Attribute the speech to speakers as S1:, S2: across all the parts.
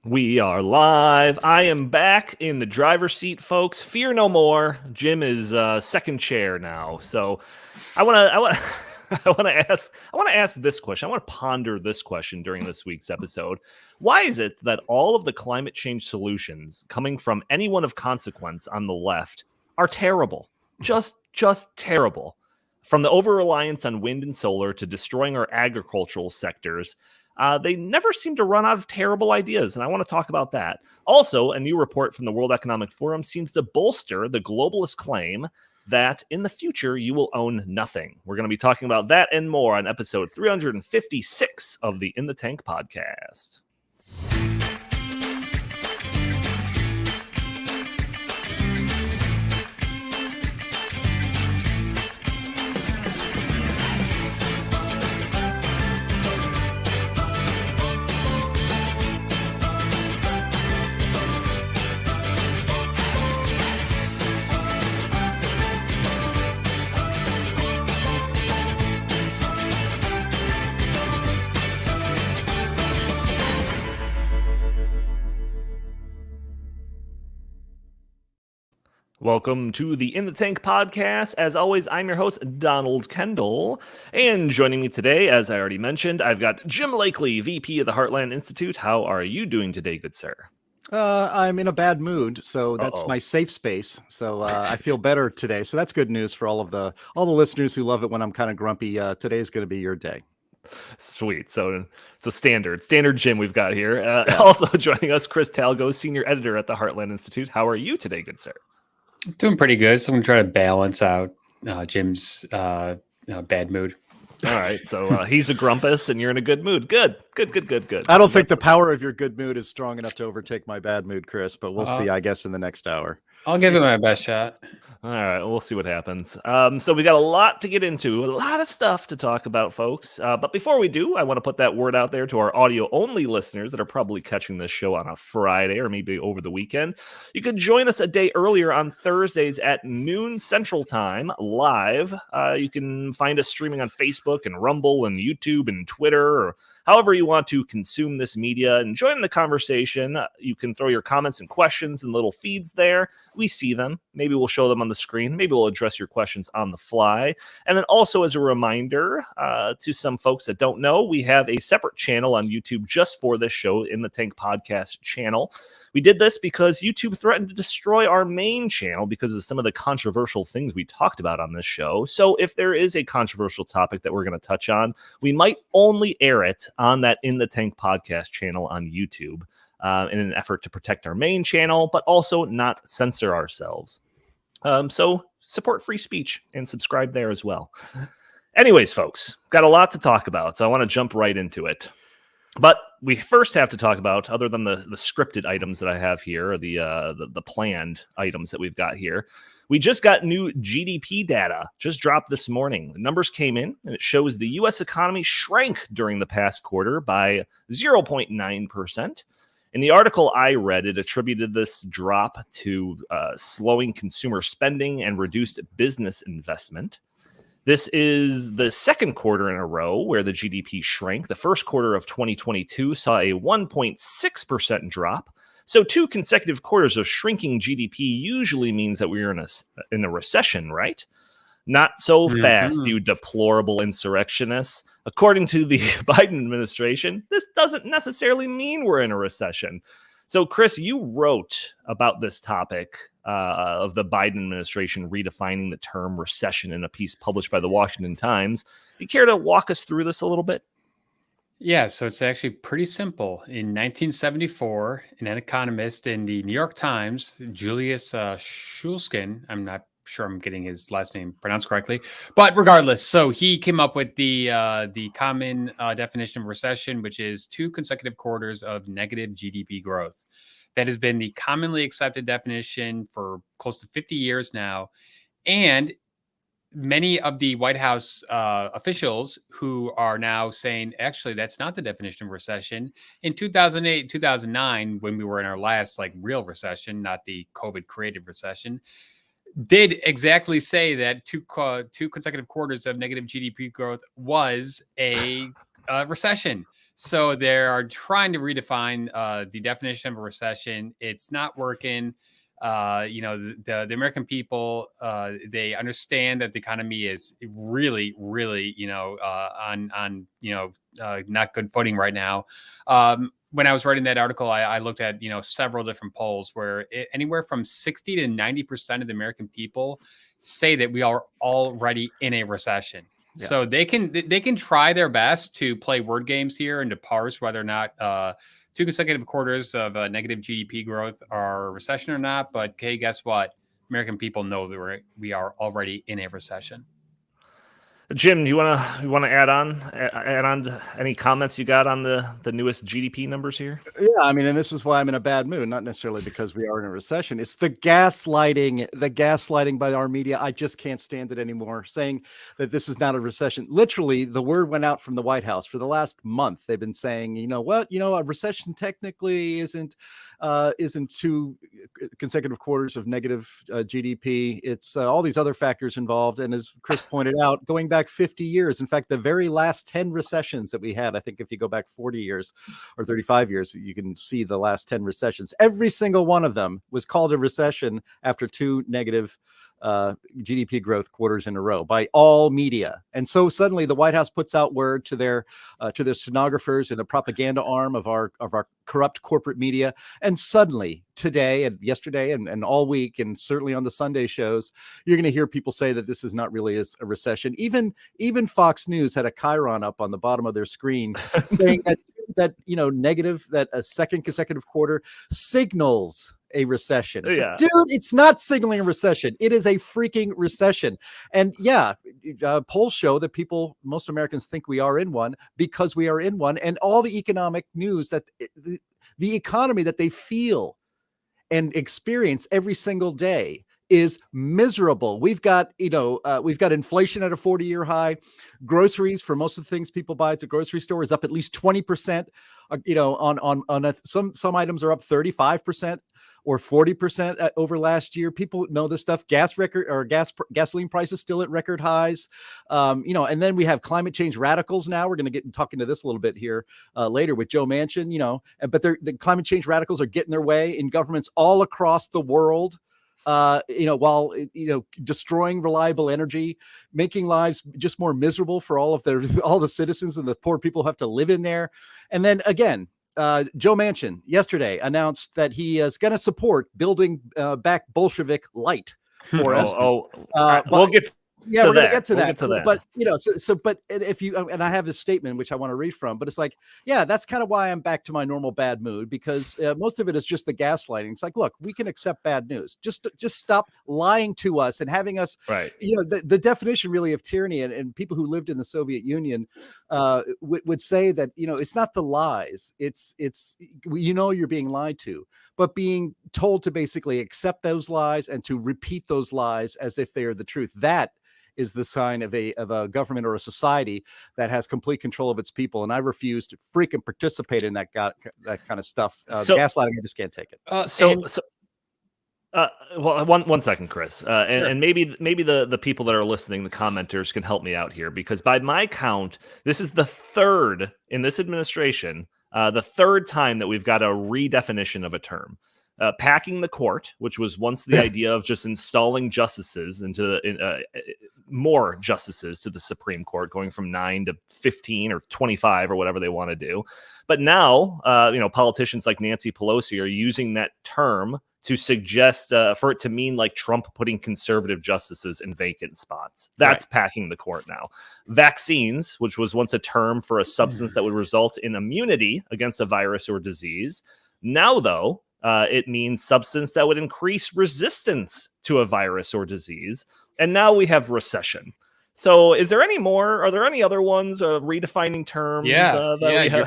S1: We are live. I am back in the driver's seat, folks. Fear no more. Jim is second chair now. So I want to I want to ask this question. I want to ponder this question during this week's episode. Why is it that all of the climate change solutions coming from anyone of consequence on the left are terrible? Just terrible. From the over-reliance on wind and solar to destroying our agricultural sectors, they never seem to run out of terrible ideas, and I want to talk about that. Also, a new report from the World Economic Forum seems to bolster the globalist claim that in the future you will own nothing. We're going to be talking about that and more on episode 356 of the In the Tank podcast. Welcome to the In the Tank podcast. As always, I'm your host, Donald Kendal. And joining me today, as I already mentioned, I've got Jim Lakely, VP of the Heartland Institute. How are you doing today, good sir?
S2: I'm in a bad mood, so that's my safe space. So I feel better today. So that's good news for all the listeners who love it when I'm kind of grumpy. Today is going to be your day.
S1: Sweet. So standard Jim we've got here. Also joining us, Chris Talgo, senior editor at the Heartland Institute. How are you today, good sir?
S3: Doing pretty good. So I'm going to try to balance out Jim's bad mood.
S1: All right. So he's a grumpus and you're in a good mood. Good.
S2: I don't think the power of your good mood is strong enough to overtake my bad mood, Chris, but we'll see, I guess, in the next hour.
S3: I'll give it my best shot.
S1: All right, we'll see what happens. So we got a lot to get into, a lot of stuff to talk about, folks. But before we do, I want to put that word out there to our audio-only listeners that are probably catching this show on a Friday or maybe over the weekend. You could join us a day earlier on Thursdays at noon Central Time, live. You can find us streaming on Facebook and Rumble and YouTube and Twitter, or however you want to consume this media and join the conversation. You can throw your comments and questions in little feeds there. We see them. Maybe we'll show them on the screen. Maybe we'll address your questions on the fly. And then also as a reminder to some folks that don't know, we have a separate channel on YouTube just for this show, In the Tank Podcast channel. We did this because YouTube threatened to destroy our main channel because of some of the controversial things we talked about on this show. So if there is a controversial topic that we're going to touch on, we might only air it on that In the Tank Podcast channel on YouTube in an effort to protect our main channel, but also not censor ourselves. So support free speech and subscribe there as well. Anyways, folks, got a lot to talk about, so I want to jump right into it. But we first have to talk about, other than the scripted items that I have here, or the planned items that we've got here, we just got new GDP data, just dropped this morning. The numbers came in, and it shows the U.S. economy shrank during the past quarter by 0.9%. In the article I read, it attributed this drop to slowing consumer spending and reduced business investment. This is the second quarter in a row where the GDP shrank. The first quarter of 2022 saw a 1.6% drop. So 2 consecutive quarters of shrinking GDP usually means that we're in a recession, right? Not so fast, you deplorable insurrectionists. According to the Biden administration, this doesn't necessarily mean we're in a recession. So, Chris, you wrote about this topic of the Biden administration redefining the term recession in a piece published by the Washington Times. You care to walk us through this a little bit?
S3: Yeah, so it's actually pretty simple. In 1974, an economist in the New York Times, Julius Shulskin, I'm not sure I'm getting his last name pronounced correctly, but regardless, so he came up with the common definition of recession, which is 2 consecutive quarters of negative GDP growth. That has been the commonly accepted definition for close to 50 years now. And many of the White House officials who are now saying, actually, that's not the definition of recession. In 2008, 2009, when we were in our last real recession, not the COVID created recession, did exactly say that two consecutive quarters of negative GDP growth was a recession. So they are trying to redefine the definition of a recession. It's not working. The American people, they understand that the economy is really, really, on not good footing right now. When I was writing that article, I looked at, several different polls where anywhere from 60 to 90% of the American people say that we are already in a recession. Yeah. So they can try their best to play word games here and to parse whether or not 2 consecutive quarters of negative GDP growth are a recession or not. But hey, guess what? American people know that we are already in a recession.
S1: Jim, you wanna add on to any comments you got on the newest GDP numbers here?
S2: Yeah, I mean, and this is why I'm in a bad mood, not necessarily because we are in a recession. It's the gaslighting by our media. I just can't stand it anymore, saying that this is not a recession. Literally, the word went out from the White House for the last month. They've been saying, a recession technically isn't 2 consecutive quarters of negative GDP. It's all these other factors involved. And as Chris pointed out, going back 50 years, in fact, the very last 10 recessions that we had, I think if you go back 40 years or 35 years, you can see the last 10 recessions. Every single one of them was called a recession after 2 negative GDP growth quarters in a row by all media. And so suddenly the White House puts out word to their stenographers in the propaganda arm of our corrupt corporate media. And suddenly today and yesterday and all week, and certainly on the Sunday shows, you're going to hear people say that this is not really a recession. Even Fox News had a chyron up on the bottom of their screen saying that negative, that a second consecutive quarter signals a recession. It's like, dude, it's not signaling a recession. It is a freaking recession. And polls show that most Americans think we are in one because we are in one. And all the economic news that the economy that they feel and experience every single day is miserable. We've got inflation at a 40-year high. Groceries, for most of the things people buy at the grocery store, is up at least 20%. Some items are up 35%. Or 40% over last year. People know this stuff. Gasoline prices still at record highs. And then we have climate change radicals now. We're going to get talking to this a little bit here later with Joe Manchin. But the climate change radicals are getting their way in governments all across the world. While destroying reliable energy, making lives just more miserable for all the citizens and the poor people who have to live in there. And then again, Joe Manchin yesterday announced that he is going to support building back Bolshevik light for us.
S1: We'll get.
S2: Yeah, we're going to get to that. But if you, and I have this statement which I want to read from, but it's like, that's kind of why I'm back to my normal bad mood, because most of it is just the gaslighting. It's like, look, we can accept bad news. Just stop lying to us and having us, right. The definition really of tyranny, and people who lived in the Soviet Union would say that, it's not the lies. It's you're being lied to, but being told to basically accept those lies and to repeat those lies as if they are the truth. That is the sign of a government or a society that has complete control of its people. And I refuse to freaking participate in that kind of stuff. Gaslighting, I just can't take it.
S1: One second, Chris,
S3: sure.
S1: and maybe the people that are listening, the commenters, can help me out here, because by my count, this is the third in this administration, the third time that we've got a redefinition of a term. Packing the court, which was once the idea of just installing justices more justices to the Supreme Court, going from 9 to 15 or 25 or whatever they want to do. But now, politicians like Nancy Pelosi are using that term to suggest for it to mean like Trump putting conservative justices in vacant spots. That's right. Packing the court now. Vaccines, which was once a term for a substance that would result in immunity against a virus or disease. Now, though, it means substance that would increase resistance to a virus or disease. And now we have recession. So is there any more? Are there any other ones of redefining terms?
S3: You're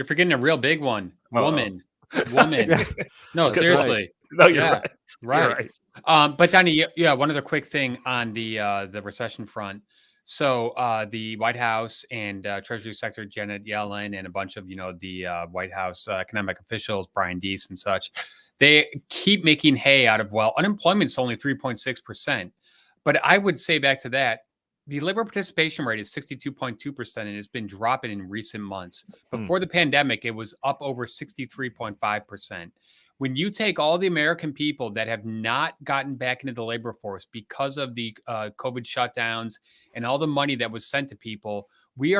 S3: forgetting a real big one. Woman. No, seriously.
S1: Right. No, you're right.
S3: But Donnie, one other quick thing on the recession front. So the White House and Treasury Secretary Janet Yellen and a bunch of, the White House economic officials, Brian Deese and such, they keep making hay out of, unemployment's only 3.6%. But I would say back to that, the labor participation rate is 62.2%, and it's been dropping in recent months. Before the pandemic, it was up over 63.5%. When you take all the American people that have not gotten back into the labor force because of the COVID shutdowns and all the money that was sent to people, the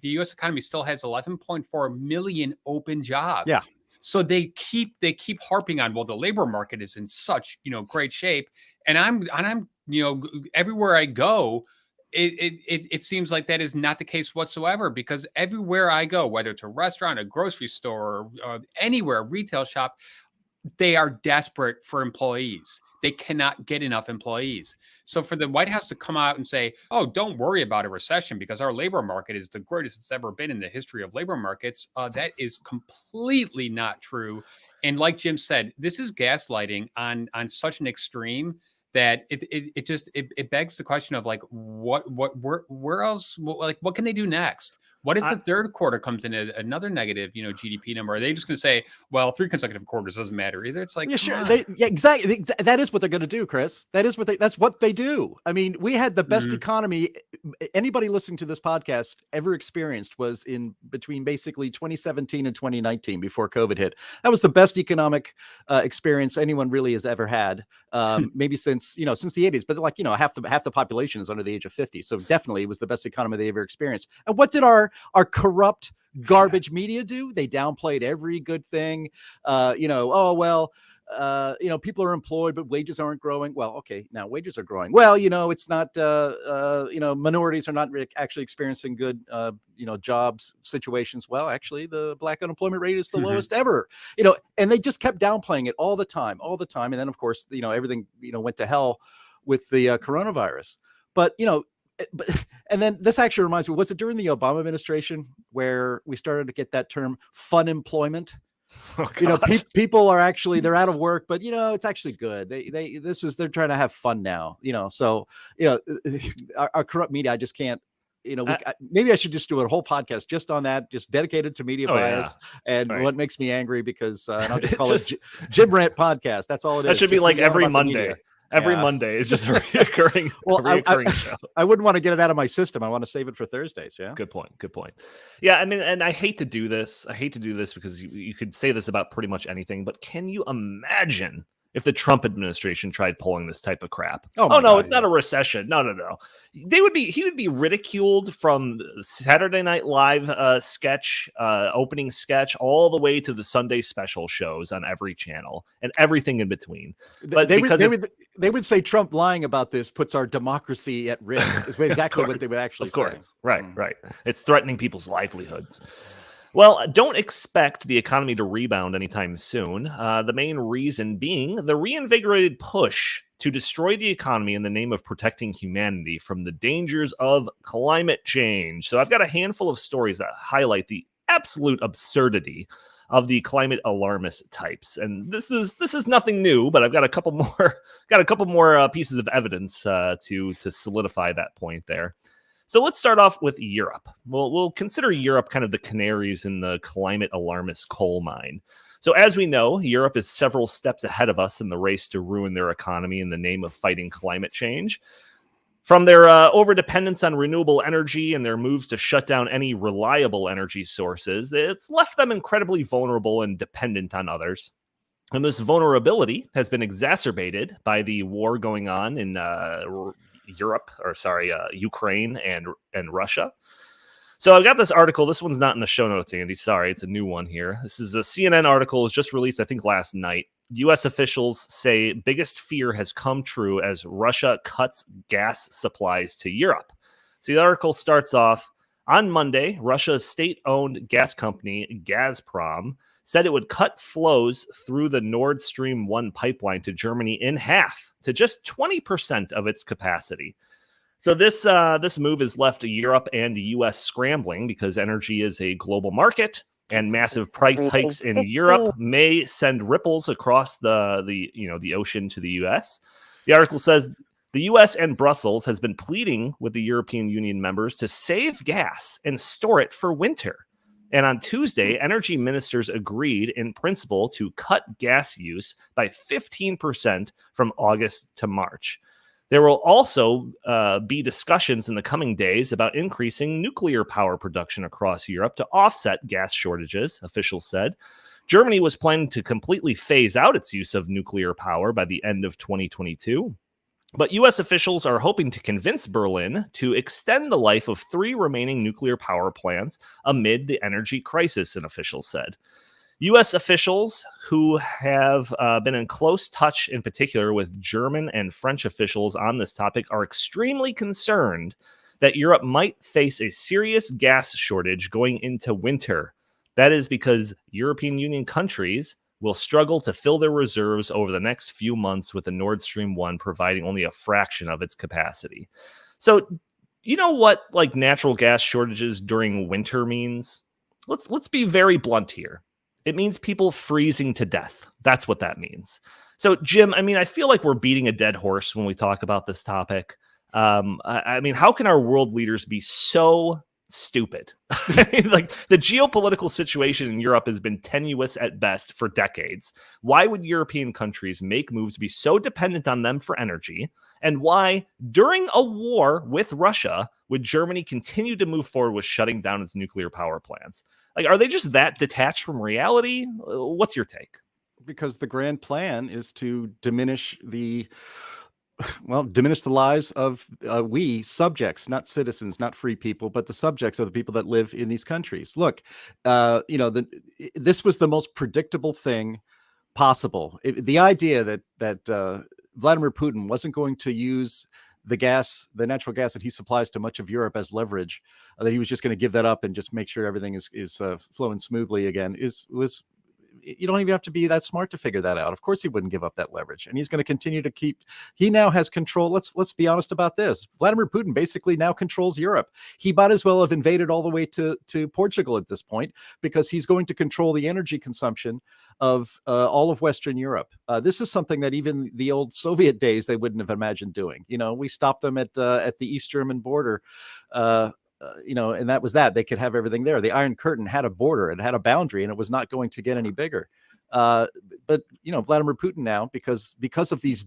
S3: U.S. economy still has 11.4 million open jobs.
S2: Yeah.
S3: So they keep harping on, well, the labor market is in such, great shape. And I'm everywhere I go, it seems like that is not the case whatsoever, because everywhere I go, whether it's a restaurant, a grocery store, or anywhere, retail shop, they are desperate for employees. They cannot get enough employees. So for the White House to come out and say, oh, don't worry about a recession because our labor market is the greatest it's ever been in the history of labor markets, that is completely not true. And like Jim said, this is gaslighting on such an extreme that it begs the question of like, where else, what can they do next? What if the third quarter comes in at another negative, GDP number? Are they just going to say, well, 3 consecutive quarters doesn't matter either? It's like,
S2: yeah, sure. Exactly. That is what they're going to do, Chris. That's what they do. I mean, we had the best economy anybody listening to this podcast ever experienced was in between basically 2017 and 2019 before COVID hit. That was the best economic experience anyone really has ever had. Maybe since the 80s, but half the population is under the age of 50. So definitely it was the best economy they ever experienced. And what did our corrupt garbage media do? They downplayed every good thing. People are employed, but wages aren't growing. Well, okay, now wages are growing. Well, it's not, minorities are not actually experiencing good, jobs situations. Well, actually, the Black unemployment rate is the lowest ever, and they just kept downplaying it all the time. And then, of course, everything, went to hell with the coronavirus. But, and then this actually reminds me, was it during the Obama administration where we started to get that term fun employment? Oh, people are actually, they're out of work, but it's actually good. They're trying to have fun now, so, our corrupt media, I just can't, maybe I should just do a whole podcast just on that, just dedicated to media bias and what makes me angry, because and I'll just call it Jim Rant Podcast. That's all it is.
S1: That should be like every Monday. Every Monday is just a recurring, show.
S2: I wouldn't want to get it out of my system. I want to save it for Thursdays. Yeah.
S1: Good point. Yeah. I mean, and I hate to do this. Because you could say this about pretty much anything, but can you imagine if the Trump administration tried pulling this type of crap? Oh no, God, it's not a recession. No. He would be ridiculed from the Saturday Night Live opening sketch, all the way to the Sunday special shows on every channel and everything in between. But they would say Trump lying about this puts our democracy at risk. Is exactly what they would actually say. Of course. Right. It's threatening people's livelihoods. Well, don't expect the economy to rebound anytime soon. The main reason being the reinvigorated push to destroy the economy in the name of protecting humanity from the dangers of climate change. So I've got a handful of stories that highlight the absolute absurdity of the climate alarmist types. And this is nothing new, but I've got a couple more pieces of evidence to solidify that point there. So let's start off with Europe. We'll consider Europe kind of the canaries in the climate alarmist coal mine. So as we know, Europe is several steps ahead of us in the race to ruin their economy in the name of fighting climate change. From their overdependence on renewable energy and their moves to shut down any reliable energy sources, it's left them incredibly vulnerable and dependent on others. And this vulnerability has been exacerbated by the war going on in Ukraine and Russia. So I've got this article. This one's not in the show notes, Andy. Sorry, it's a new one here. This is a CNN article. It was just released, I think, last night. U.S. officials say biggest fear has come true as Russia cuts gas supplies to Europe. So the article starts off, on Monday, Russia's state-owned gas company, Gazprom, said it would cut flows through the Nord Stream 1 pipeline to Germany in half, to just 20% of its capacity. So this move has left Europe and the U.S. scrambling because energy is a global market, and massive price hikes in Europe may send ripples across the ocean to the U.S. The article says the U.S. and Brussels has been pleading with the European Union members to save gas and store it for winter. And on Tuesday, energy ministers agreed in principle to cut gas use by 15% from August to March. There will also be discussions in the coming days about increasing nuclear power production across Europe to offset gas shortages, officials said. Germany was planning to completely phase out its use of nuclear power by the end of 2022. But U.S. officials are hoping to convince Berlin to extend the life of 3 remaining nuclear power plants amid the energy crisis, an official said. U.S. officials who have been in close touch, in particular, with German and French officials on this topic are extremely concerned that Europe might face a serious gas shortage going into winter. That is because European Union countries will struggle to fill their reserves over the next few months, with the Nord Stream 1 providing only a fraction of its capacity. So, you know what like natural gas shortages during winter means? Let's be very blunt here. It means people freezing to death. That's what that means. So, Jim, I mean, I feel like we're beating a dead horse when we talk about this topic. I mean, how can our world leaders be so stupid? Like, the geopolitical situation in Europe has been tenuous at best for decades. Why would European countries make moves to be so dependent on them for energy? And why, during a war with Russia, would Germany continue to move forward with shutting down its nuclear power plants? Like, are they just that detached from reality? What's your take?
S2: Because the grand plan is to diminish the lives of we subjects, not citizens, not free people, but the subjects of the people that live in these countries. Look, this was the most predictable thing possible. The idea that Vladimir Putin wasn't going to use the natural gas that he supplies to much of Europe as leverage, that he was just going to give that up and just make sure everything is flowing smoothly again, was you don't even have to be that smart to figure that out. Of course, he wouldn't give up that leverage, and he's going to continue to keep. He now has control. Let's be honest about this. Vladimir Putin basically now controls Europe. He might as well have invaded all the way to Portugal at this point, because he's going to control the energy consumption of all of Western Europe. This is something that even the old Soviet days they wouldn't have imagined doing. We stopped them at the East German border. And that was that. They could have everything there. The Iron Curtain had a border, it had a boundary, and it was not going to get any bigger. But Vladimir Putin now, because of these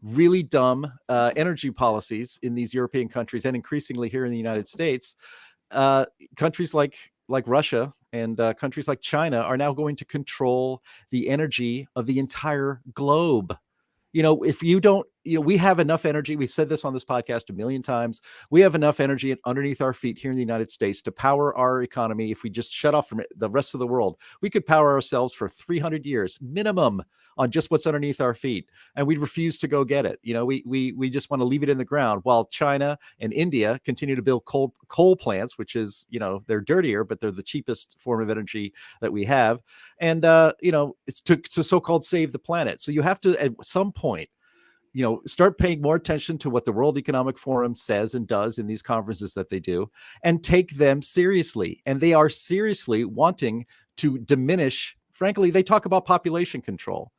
S2: really dumb energy policies in these European countries, and increasingly here in the United States, countries like Russia and countries like China are now going to control the energy of the entire globe. If you don't, we have enough energy. We've said this on this podcast a million times. We have enough energy underneath our feet here in the United States to power our economy. If we just shut off from the rest of the world, we could power ourselves for 300 years minimum on just what's underneath our feet. And we refuse to go get it. We just want to leave it in the ground, while China and India continue to build coal plants, which is, they're dirtier, but they're the cheapest form of energy that we have. And, it's to so-called save the planet. So you have to, at some point, start paying more attention to what the World Economic Forum says and does in these conferences that they do, and take them seriously. And they are seriously wanting to diminish. Frankly, they talk about population control.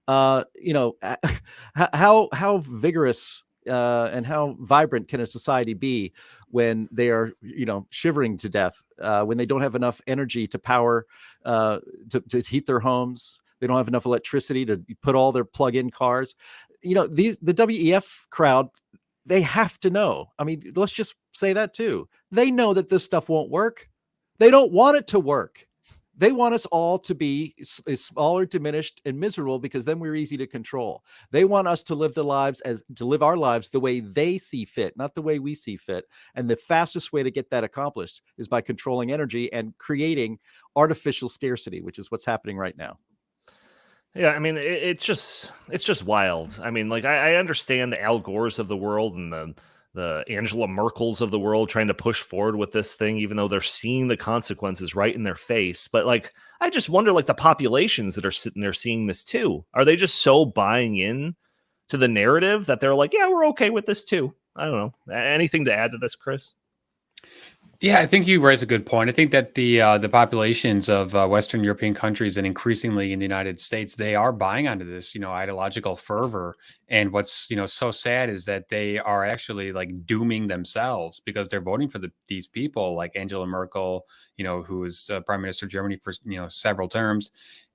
S2: How vigorous and how vibrant can a society be when they are, shivering to death, when they don't have enough energy to power, to heat their homes? They don't have enough electricity to put all their plug-in cars. The WEF crowd, they have to know. I mean, let's just say that too. They know that this stuff won't work. They don't want it to work. They want us all to be smaller, diminished, and miserable, because then we're easy to control. They want us to live our lives the way they see fit, not the way we see fit. And the fastest way to get that accomplished is by controlling energy and creating artificial scarcity, which is what's happening right now.
S1: Yeah, I mean, it's just wild. I mean, like, I understand the Al Gores of the world and the Angela Merkels of the world trying to push forward with this thing, even though they're seeing the consequences right in their face. But, like, I just wonder, like, the populations that are sitting there seeing this too, are they just so buying in to the narrative that they're like, yeah, we're okay with this too? I don't know. Anything to add to this, Chris?
S3: Yeah, I think you raise a good point. I think that the populations of Western European countries, and increasingly in the United States, they are buying onto this, ideological fervor. And what's so sad is that they are actually like dooming themselves, because they're voting for these people like Angela Merkel, who was Prime Minister of Germany for several terms.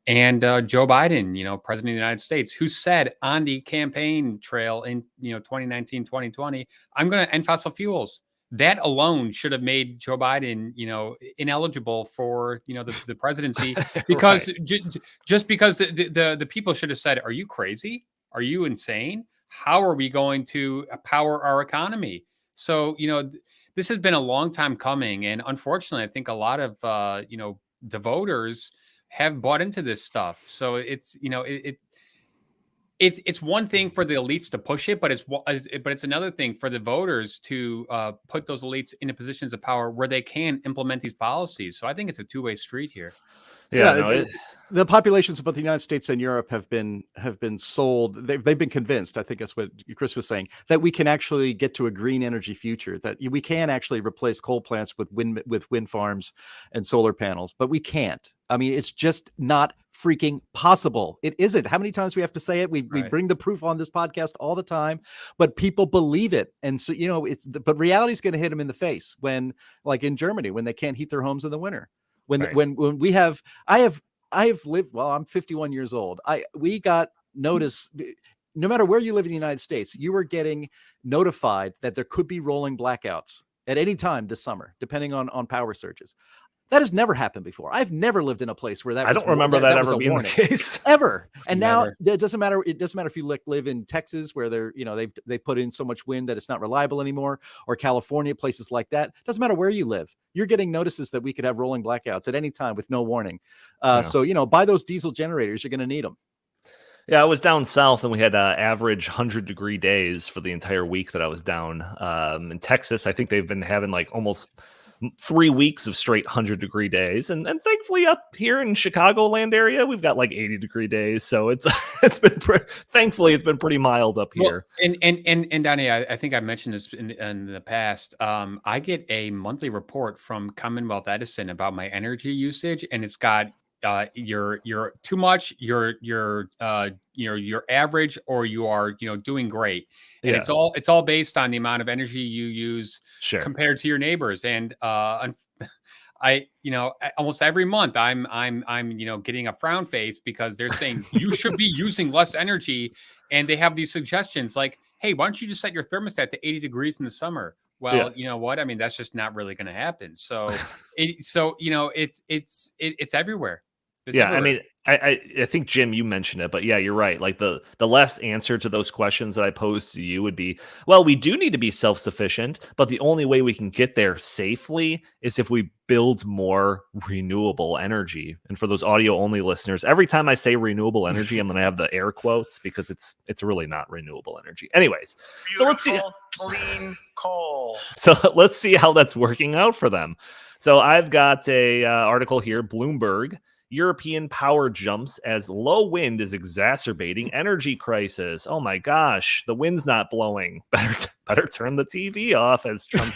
S3: And Joe Biden, President of the United States, who said on the campaign trail in 2019, 2020, I'm going to end fossil fuels. That alone should have made Joe Biden, ineligible for the presidency, because just because the people should have said, "Are you crazy? Are you insane? How are we going to power our economy?" So this has been a long time coming, and unfortunately, I think a lot of the voters have bought into this stuff. So it's it's one thing for the elites to push it, but it's another thing for the voters to put those elites into positions of power where they can implement these policies. So I think it's a two-way street here.
S2: The populations of both the United States and Europe have been sold. They've been convinced. I think that's what Chris was saying, that we can actually get to a green energy future, that we can actually replace coal plants with wind farms and solar panels, but we can't. I mean, it's just not freaking possible. It isn't. How many times do we have to say it? We bring the proof on this podcast all the time, but people believe it. And so, but reality is going to hit them in the face when, like in Germany, when they can't heat their homes in the winter. When we have, I have lived, well, I'm 51 years old. We got notice, no matter where you live in the United States, you were getting notified that there could be rolling blackouts at any time this summer, depending on power surges. That has never happened before. I've never lived in a place where that
S1: I don't remember that ever being the case
S2: ever. And now it doesn't matter. It doesn't matter if you live in Texas, where they put in so much wind that it's not reliable anymore, or California, places like that. Doesn't matter where you live. You're getting notices that we could have rolling blackouts at any time with no warning. So, buy those diesel generators. You're going to need them.
S1: Yeah, I was down south, and we had average 100-degree days for the entire week that I was down. In Texas, I think they've been having like almost 3 weeks of straight 100-degree days, and thankfully up here in Chicagoland area, we've got like 80-degree days. So it's been thankfully it's been pretty mild up here.
S3: And Donnie, I think I mentioned this in the past. I get a monthly report from Commonwealth Edison about my energy usage, and it's got you're too much, you're average, or you are doing great. And it's all based on the amount of energy you use compared to your neighbors. And I almost every month I'm getting a frown face, because they're saying you should be using less energy, and they have these suggestions like, hey, why don't you just set your thermostat to 80 degrees in the summer? Well, you know what? I mean, that's just not really going to happen. So it's everywhere.
S1: I mean, I think, Jim, you mentioned it, but yeah, you're right. Like the less answer to those questions that I posed to you would be, well, we do need to be self-sufficient, but the only way we can get there safely is if we build more renewable energy. And for those audio only listeners, every time I say renewable energy, I'm going to have the air quotes, because it's really not renewable energy. Anyways,
S4: beautiful,
S1: so let's see.
S4: Clean coal.
S1: So let's see how that's working out for them. So I've got a article here, Bloomberg. European power jumps as low wind is exacerbating energy crisis. Oh my gosh, the wind's not blowing. Better turn the TV off, as Trump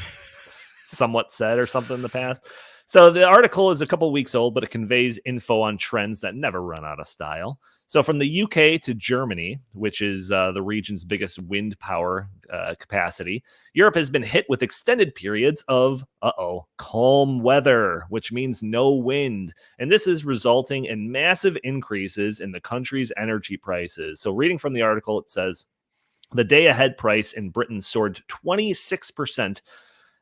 S1: somewhat said or something in the past. So the article is a couple weeks old, but it conveys info on trends that never run out of style. So from the UK to Germany, which is the region's biggest wind power capacity, Europe has been hit with extended periods of, calm weather, which means no wind. And this is resulting in massive increases in the country's energy prices. So reading from the article, it says, the day-ahead price in Britain soared 26%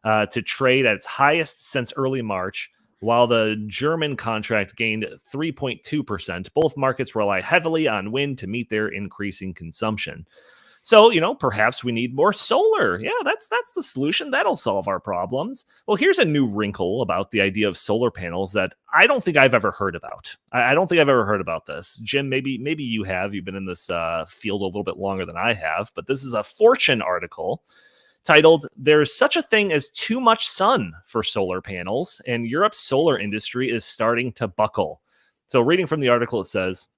S1: to trade at its highest since early March, while the German contract gained 3.2%. Both markets rely heavily on wind to meet their increasing consumption. So, perhaps we need more solar. Yeah, that's the solution. That'll solve our problems. Well, here's a new wrinkle about the idea of solar panels that I don't think I've ever heard about. I don't think I've ever heard about this. Jim, maybe you have. You've been in this field a little bit longer than I have. But this is a Fortune article titled, "There's Such a Thing as Too Much Sun for Solar Panels, and Europe's solar industry is starting to buckle." So reading from the article, it says,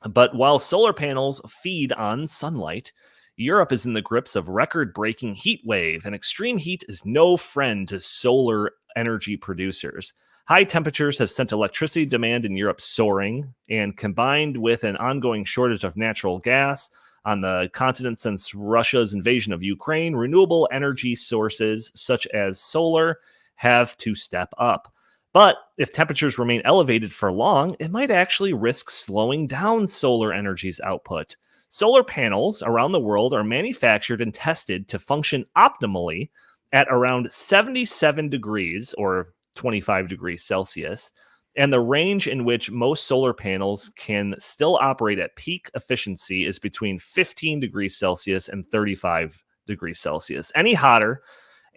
S1: but while solar panels feed on sunlight, Europe is in the grips of record-breaking heat wave, and extreme heat is no friend to solar energy producers. High temperatures have sent electricity demand in Europe soaring, and combined with an ongoing shortage of natural gas on the continent since Russia's invasion of Ukraine, renewable energy sources such as solar have to step up. But if temperatures remain elevated for long, it might actually risk slowing down solar energy's output. Solar panels around the world are manufactured and tested to function optimally at around 77 degrees or 25 degrees Celsius. And the range in which most solar panels can still operate at peak efficiency is between 15 degrees Celsius and 35 degrees Celsius. Any hotter,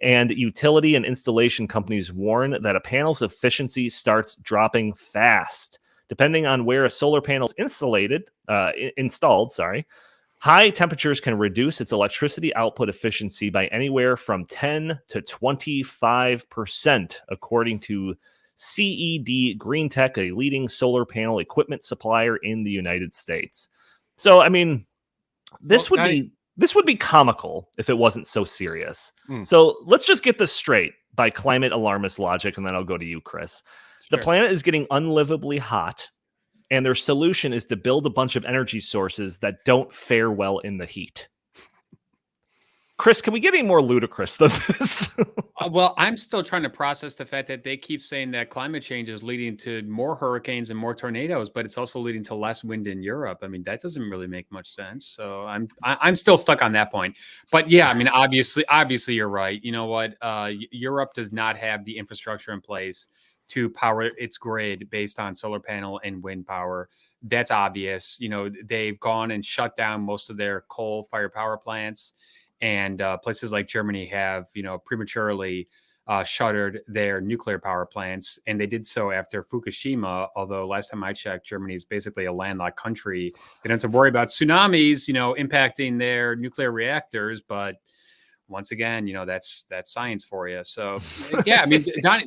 S1: and utility and installation companies warn that a panel's efficiency starts dropping fast. Depending on where a solar panel is installed, high temperatures can reduce its electricity output efficiency by anywhere from 10 to 25%, according to CED Green Tech, a leading solar panel equipment supplier in the United States. So, I mean, this would be comical if it wasn't so serious. So let's just get this straight by climate alarmist logic, and then I'll go to you, Chris.
S3: Sure.
S1: The planet is getting unlivably hot, and their solution is to build a bunch of energy sources that don't fare well in the heat. Chris, can we get any more ludicrous than this?
S3: Well, I'm still trying to process the fact that they keep saying that climate change is leading to more hurricanes and more tornadoes, but it's also leading to less wind in Europe. I mean, that doesn't really make much sense. So I'm still stuck on that point. But yeah, I mean, obviously you're right. You know what? Europe does not have the infrastructure in place to power its grid based on solar panel and wind power. That's obvious. You know, they've gone and shut down most of their coal-fired power plants. And places like Germany have, prematurely shuttered their nuclear power plants. And they did so after Fukushima, although last time I checked, Germany is basically a landlocked country. They don't have to worry about tsunamis, impacting their nuclear reactors. But once again, that's science for you. So, yeah, I mean, Donnie,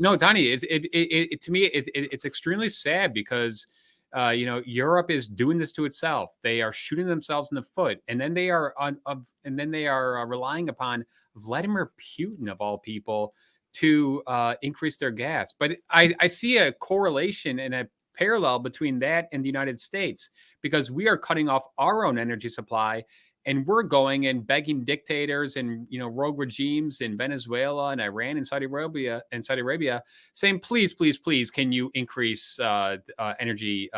S3: to me, it's extremely sad because Europe is doing this to itself. They are shooting themselves in the foot, and then they are relying upon Vladimir Putin, of all people, to increase their gas. But I see a correlation and a parallel between that and the United States, because we are cutting off our own energy supply. And we're going and begging dictators and rogue regimes in Venezuela and Iran and Saudi Arabia saying, please, can you increase energy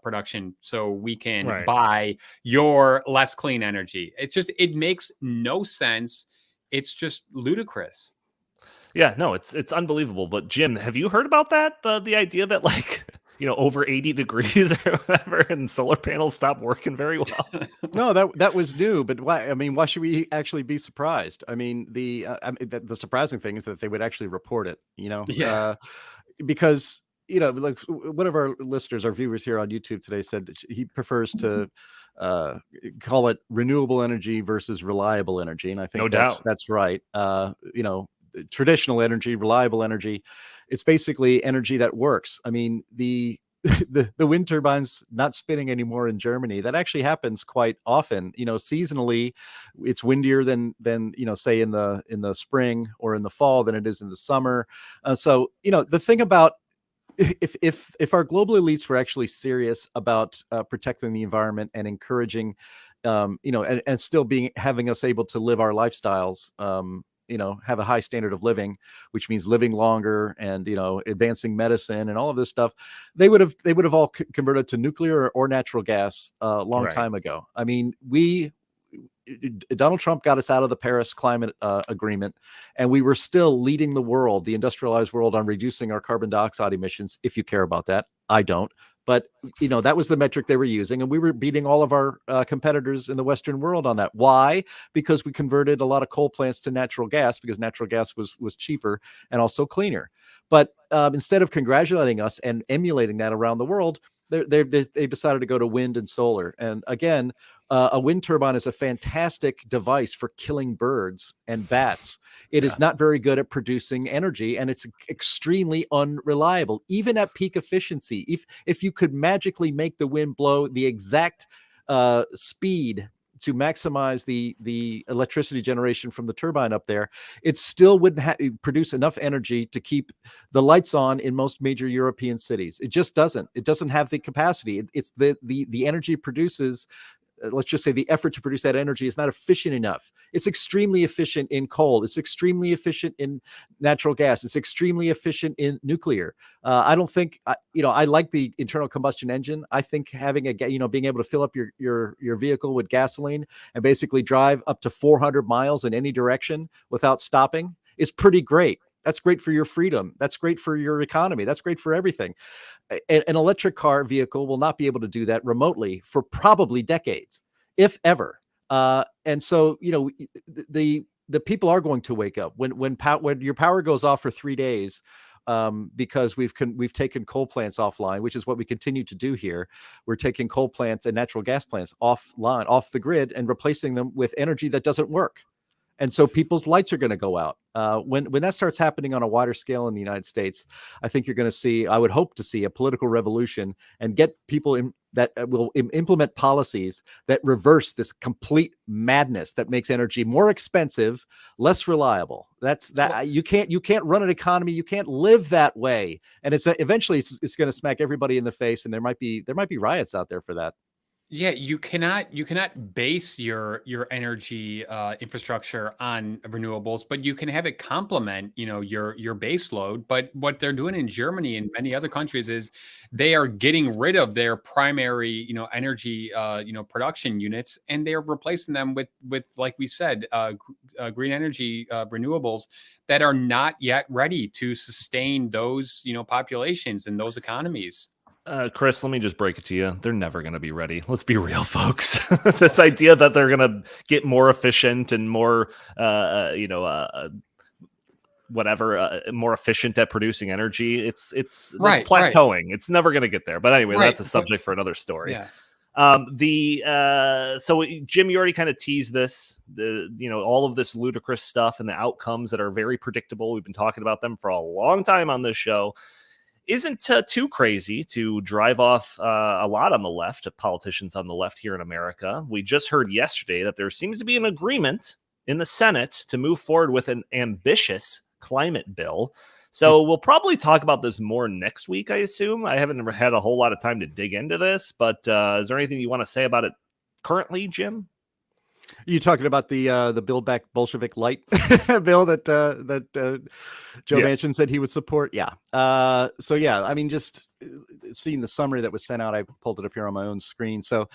S3: production so we can buy your less clean energy? It makes no sense. It's just ludicrous.
S1: Yeah, no, it's unbelievable. But Jim, have you heard about that? The idea that over 80 degrees or whatever, and solar panels stop working very well.
S2: No, that was new, but why? I mean, why should we actually be surprised? I mean, the surprising thing is that they would actually report it. Because like one of our listeners, our viewers here on YouTube today, said that he prefers to call it renewable energy versus reliable energy, and I think that's right. Traditional energy, reliable energy, it's basically energy that works. I mean, the wind turbines not spinning anymore in Germany, that actually happens quite often. Seasonally, it's windier than say in the spring or in the fall than it is in the summer. So the thing about if our global elites were actually serious about protecting the environment and encouraging, and still having us able to live our lifestyles, have a high standard of living, which means living longer and, advancing medicine and all of this stuff, they would have all converted to nuclear or natural gas a long time ago. I mean, Donald Trump got us out of the Paris climate agreement, and we were still leading the world, the industrialized world, on reducing our carbon dioxide emissions. If you care about that, I don't. But, that was the metric they were using. And we were beating all of our competitors in the Western world on that. Why? Because we converted a lot of coal plants to natural gas, because natural gas was cheaper and also cleaner. But instead of congratulating us and emulating that around the world, they decided to go to wind and solar. And again, a wind turbine is a fantastic device for killing birds and bats. It is not very good at producing energy, and it's extremely unreliable, even at peak efficiency. If you could magically make the wind blow the exact speed to maximize the electricity generation from the turbine up there, it still wouldn't produce enough energy to keep the lights on in most major European cities. It just doesn't. It doesn't have the capacity. It's the energy it produces let's just say the effort to produce that energy is not efficient enough. It's extremely efficient in coal. It's extremely efficient in natural gas. It's extremely efficient in nuclear. I don't think, I like the internal combustion engine. I think having being able to fill up your vehicle with gasoline and basically drive up to 400 miles in any direction without stopping is pretty great. That's great for your freedom. That's great for your economy. That's great for everything. An electric car vehicle will not be able to do that remotely for probably decades, if ever. And so, the people are going to wake up when your power goes off for 3 days, because we've taken coal plants offline, which is what we continue to do here. We're taking coal plants and natural gas plants offline, off the grid, and replacing them with energy that doesn't work. And so people's lights are going to go out. When that starts happening on a wider scale in the United States, I think you're going to see, I would hope to see, a political revolution and get people that will implement policies that reverse this complete madness that makes energy more expensive, less reliable. You can't run an economy. You can't live that way. And eventually it's going to smack everybody in the face. And there might be riots out there for that.
S3: Yeah, you cannot base your energy infrastructure on renewables, but you can have it complement, your base load. But what they're doing in Germany and many other countries is they are getting rid of their primary, energy, production units, and they're replacing them with like we said, green energy renewables that are not yet ready to sustain those, populations and those economies.
S1: Chris, let me just break it to you. They're never going to be ready. Let's be real, folks. This idea that they're going to get more efficient and more, more efficient at producing energy. It's plateauing. Right. It's never going to get there. But anyway, that's a subject for another story.
S3: Yeah.
S1: So Jim, you already kind of teased this, all of this ludicrous stuff and the outcomes that are very predictable. We've been talking about them for a long time on this show. Isn't too crazy to drive off a lot on the left, of politicians on the left here in America. We just heard yesterday that there seems to be an agreement in the Senate to move forward with an ambitious climate bill. So we'll probably talk about this more next week, I assume. I haven't had a whole lot of time to dig into this, but is there anything you want to say about it currently, Jim?
S2: You talking about the Build Back Bolshevik Light bill that Joe Manchin said he would support? Yeah. So yeah, I mean, just seeing the summary that was sent out, I pulled it up here on my own screen. So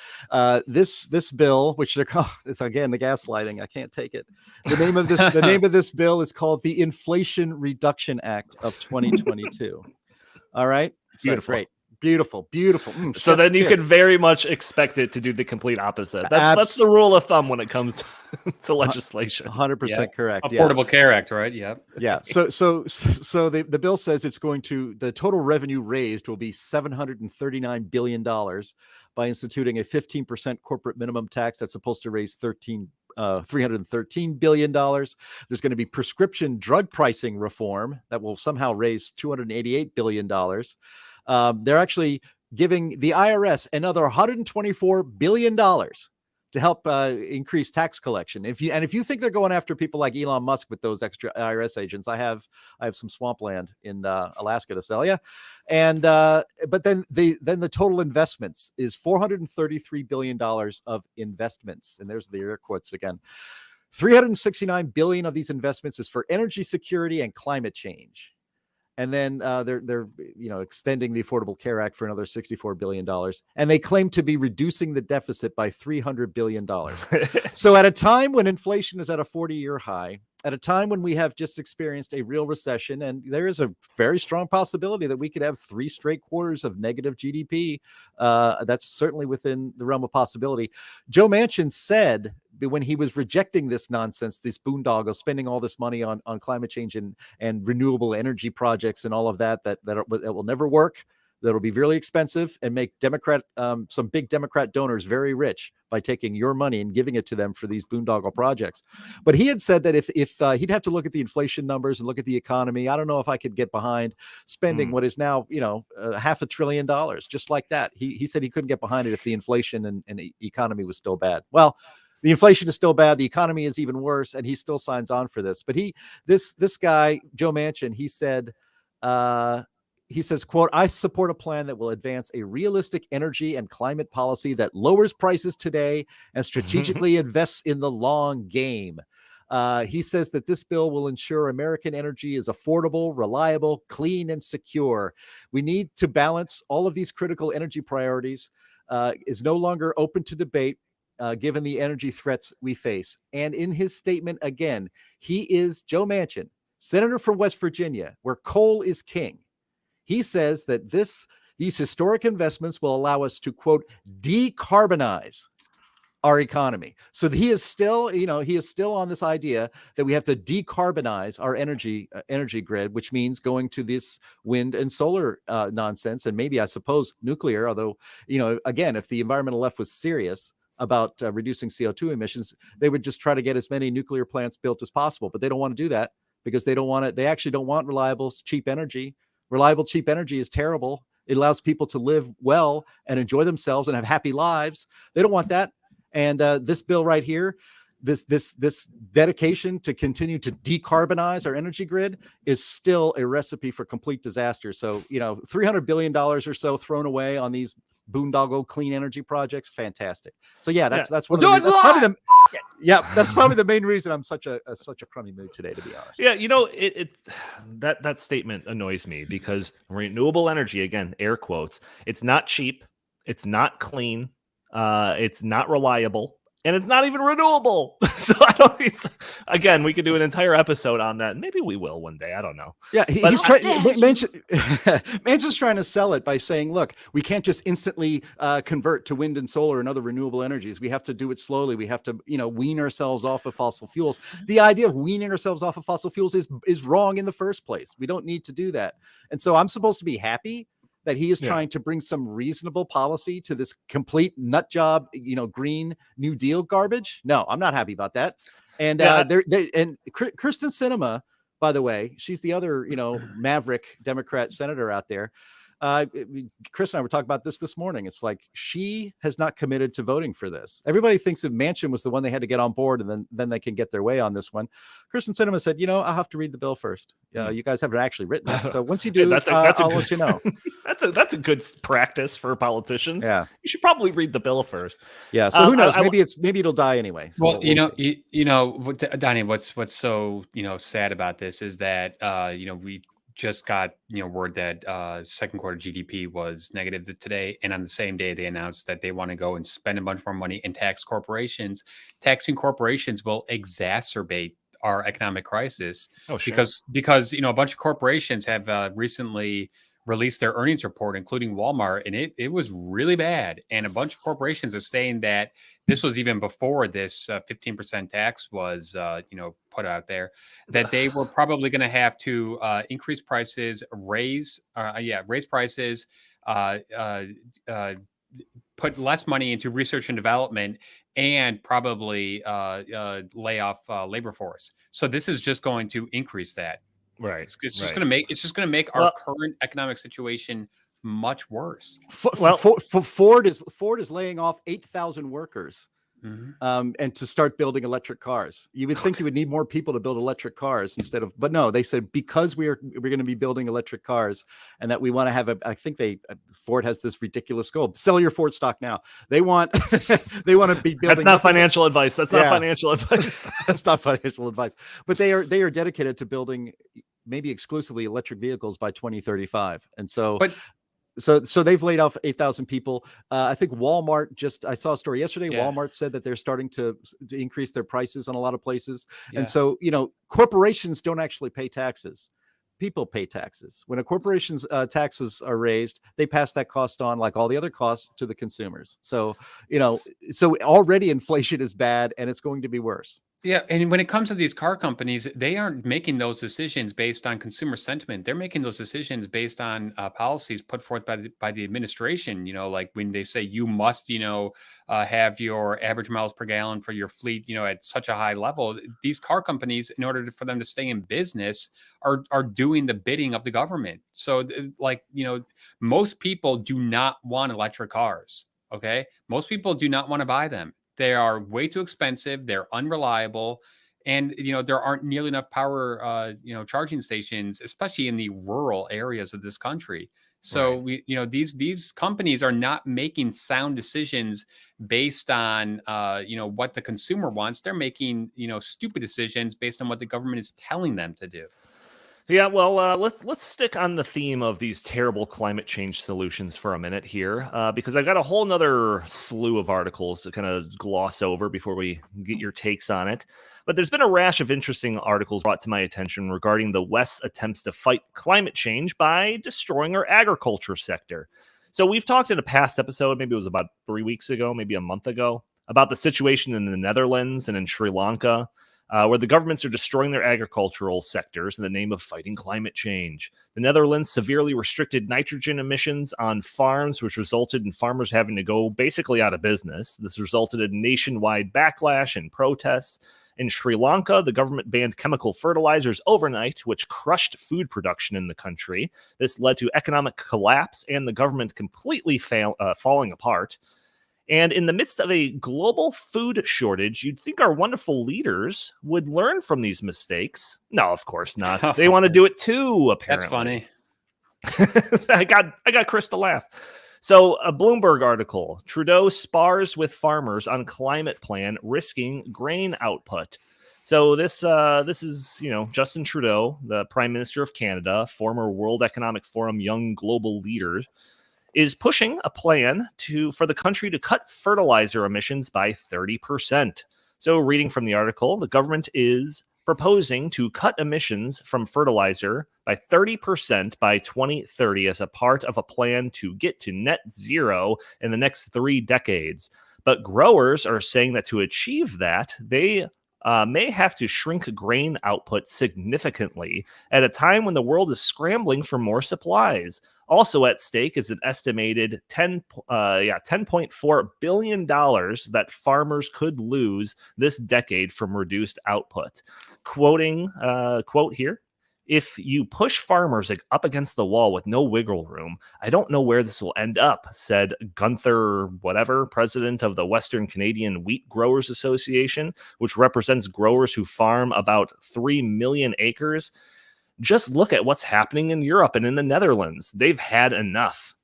S2: this bill, which they're called, it's again the gaslighting. I can't take it. The name of this bill is called the Inflation Reduction Act of 2022. All right.
S1: Beautiful.
S2: Great. Beautiful.
S1: So then you can very much expect it to do the complete opposite. That's the rule of thumb when it comes to legislation.
S2: 100% correct.
S3: Affordable Care Act, right? Yeah.
S2: Yeah. So the bill says the total revenue raised will be $739 billion by instituting a 15% corporate minimum tax that's supposed to raise $313 billion. There's going to be prescription drug pricing reform that will somehow raise $288 billion. They're actually giving the IRS another $124 billion to help increase tax collection. If you think they're going after people like Elon Musk with those extra IRS agents, I have some swampland in Alaska to sell you. And but then the total investments is $433 billion of investments, and there's the air quotes again. $369 billion of these investments is for energy security and climate change. And then they're extending the Affordable Care Act for another $64 billion. And they claim to be reducing the deficit by $300 billion. So at a time when inflation is at a 40-year high, at a time when we have just experienced a real recession, and there is a very strong possibility that we could have 3 straight quarters of negative GDP, that's certainly within the realm of possibility. Joe Manchin said when he was rejecting this nonsense, this boondoggle, spending all this money on climate change and renewable energy projects and all of that will never work, that'll be really expensive and make some big Democrat donors very rich by taking your money and giving it to them for these boondoggle projects. But he had said that if he'd have to look at the inflation numbers and look at the economy, I don't know if I could get behind spending what is now, $500 billion just like that. He said he couldn't get behind it if the inflation and the economy was still bad. Well, the inflation is still bad. The economy is even worse, and he still signs on for this. But this guy, Joe Manchin, he said, he says, quote, I support a plan that will advance a realistic energy and climate policy that lowers prices today and strategically invests in the long game. He says that this bill will ensure American energy is affordable, reliable, clean, and secure. We need to balance all of these critical energy priorities, is no longer open to debate, given the energy threats we face. And in his statement, again, he is Joe Manchin, senator from West Virginia, where coal is king. He says that these historic investments will allow us to, quote, decarbonize our economy. So he is still on this idea that we have to decarbonize our energy grid, which means going to this wind and solar nonsense, and maybe, I suppose, nuclear. Although, again, if the environmental left was serious about reducing CO2 emissions, they would just try to get as many nuclear plants built as possible. But they don't want to do that because they don't want it. They actually don't want reliable, cheap energy. Reliable, cheap energy is terrible. It allows people to live well and enjoy themselves and have happy lives. They don't want that. And this bill right here, this dedication to continue to decarbonize our energy grid is still a recipe for complete disaster. So, $300 billion or so thrown away on these boondoggle clean energy projects. Fantastic. So that's one of the, that's probably the main reason I'm such a crummy mood today, to be honest.
S1: Yeah, that statement annoys me because renewable energy, again, air quotes, it's not cheap, it's not clean, it's not reliable, and it's not even renewable. So again, we could do an entire episode on that. Maybe we will one day. I don't know.
S2: Yeah, he's trying. Manchin's trying to sell it by saying, "Look, we can't just instantly convert to wind and solar and other renewable energies. We have to do it slowly. We have to, wean ourselves off of fossil fuels." The idea of weaning ourselves off of fossil fuels is wrong in the first place. We don't need to do that. And so I'm supposed to be happy that he is trying to bring some reasonable policy to this complete nut job, Green New Deal garbage. No, I'm not happy about that. And Kristen Sinema, by the way, she's the other, maverick Democrat senator out there. Chris and I were talking about this morning. It's like she has not committed to voting for this. Everybody thinks that Manchin was the one they had to get on board, and then they can get their way on this one. Kristen Sinema said, I'll have to read the bill first. You guys haven't actually written it. So once you do, I'll let you know.
S1: That's a good practice for politicians.
S2: Yeah.
S1: You should probably read the bill first.
S2: Yeah. So who knows? Maybe it'll die anyway. So
S3: well, Donnie, what's so, sad about this is that, we just got word that second quarter GDP was negative today, and on the same day they announced that they want to go and spend a bunch more money and tax corporations. Taxing corporations will exacerbate our economic crisis. Because a bunch of corporations have recently released their earnings report, including Walmart, and it was really bad. And a bunch of corporations are saying that this was even before this 15% tax was put out there, that they were probably going to have to increase prices, raise prices, put less money into research and development, and probably lay off labor force. So this is just going to increase that.
S1: Right.
S3: It's just going to make our current economic situation much worse.
S2: Ford is laying off 8,000 workers. Mm-hmm. And to start building electric cars. You would think you would need more people to build electric cars but no, they said because we're going to be building electric cars, and that we want to have Ford has this ridiculous goal: sell your Ford stock now. They want to be building.
S1: That's not financial advice. That's not financial advice.
S2: That's not financial advice. But they are dedicated to building maybe exclusively electric vehicles by 2035, and so. So they've laid off 8,000 people. I think Walmart I saw a story yesterday. Yeah. Walmart said that they're starting to increase their prices on a lot of places. Yeah. And so, corporations don't actually pay taxes. People pay taxes. When a corporation's taxes are raised, they pass that cost on, like all the other costs, to the consumers. So, so already inflation is bad, and it's going to be worse.
S3: Yeah, and when it comes to these car companies, they aren't making those decisions based on consumer sentiment. They're making those decisions based on policies put forth by the administration. Like when they say you must, have your average miles per gallon for your fleet, at such a high level. These car companies, in order for them to stay in business, are doing the bidding of the government. So, most people do not want electric cars. Okay, most people do not want to buy them. They are way too expensive. They're unreliable. And, there aren't nearly enough power, charging stations, especially in the rural areas of this country. So these companies are not making sound decisions based on, what the consumer wants. They're making, stupid decisions based on what the government is telling them to do.
S1: Yeah, well, let's stick on the theme of these terrible climate change solutions for a minute here, because I've got a whole nother slew of articles to kind of gloss over before we get your takes on it. But there's been a rash of interesting articles brought to my attention regarding the West's attempts to fight climate change by destroying our agriculture sector. So we've talked in a past episode, maybe it was about 3 weeks ago, maybe a month ago, about the situation in the Netherlands and in Sri Lanka, where the governments are destroying their agricultural sectors in the name of fighting climate change. The Netherlands severely restricted nitrogen emissions on farms, which resulted in farmers having to go basically out of business. This resulted in nationwide backlash and protests. In Sri Lanka, the government banned chemical fertilizers overnight, which crushed food production in the country. This led to economic collapse and the government completely falling apart. And in the midst of a global food shortage, you'd think our wonderful leaders would learn from these mistakes. No, of course not. They want to do it too, apparently.
S3: That's funny.
S1: I got Chris to laugh. So, a Bloomberg article, Trudeau spars with farmers on climate plan, risking grain output. So this is, Justin Trudeau, the Prime Minister of Canada, former World Economic Forum young global leader, is pushing a plan for the country to cut fertilizer emissions by 30%. So reading from the article, the government is proposing to cut emissions from fertilizer by 30% by 2030 as a part of a plan to get to net zero in the next 3 decades. But growers are saying that to achieve that, they may have to shrink grain output significantly at a time when the world is scrambling for more supplies. Also at stake is an estimated $10.4 billion that farmers could lose this decade from reduced output. Quoting, quote here, "If you push farmers up against the wall with no wiggle room, I don't know where this will end up," said Gunther whatever, president of the Western Canadian Wheat Growers Association, which represents growers who farm about 3 million acres. Just look at what's happening in Europe and in the Netherlands. They've had enough.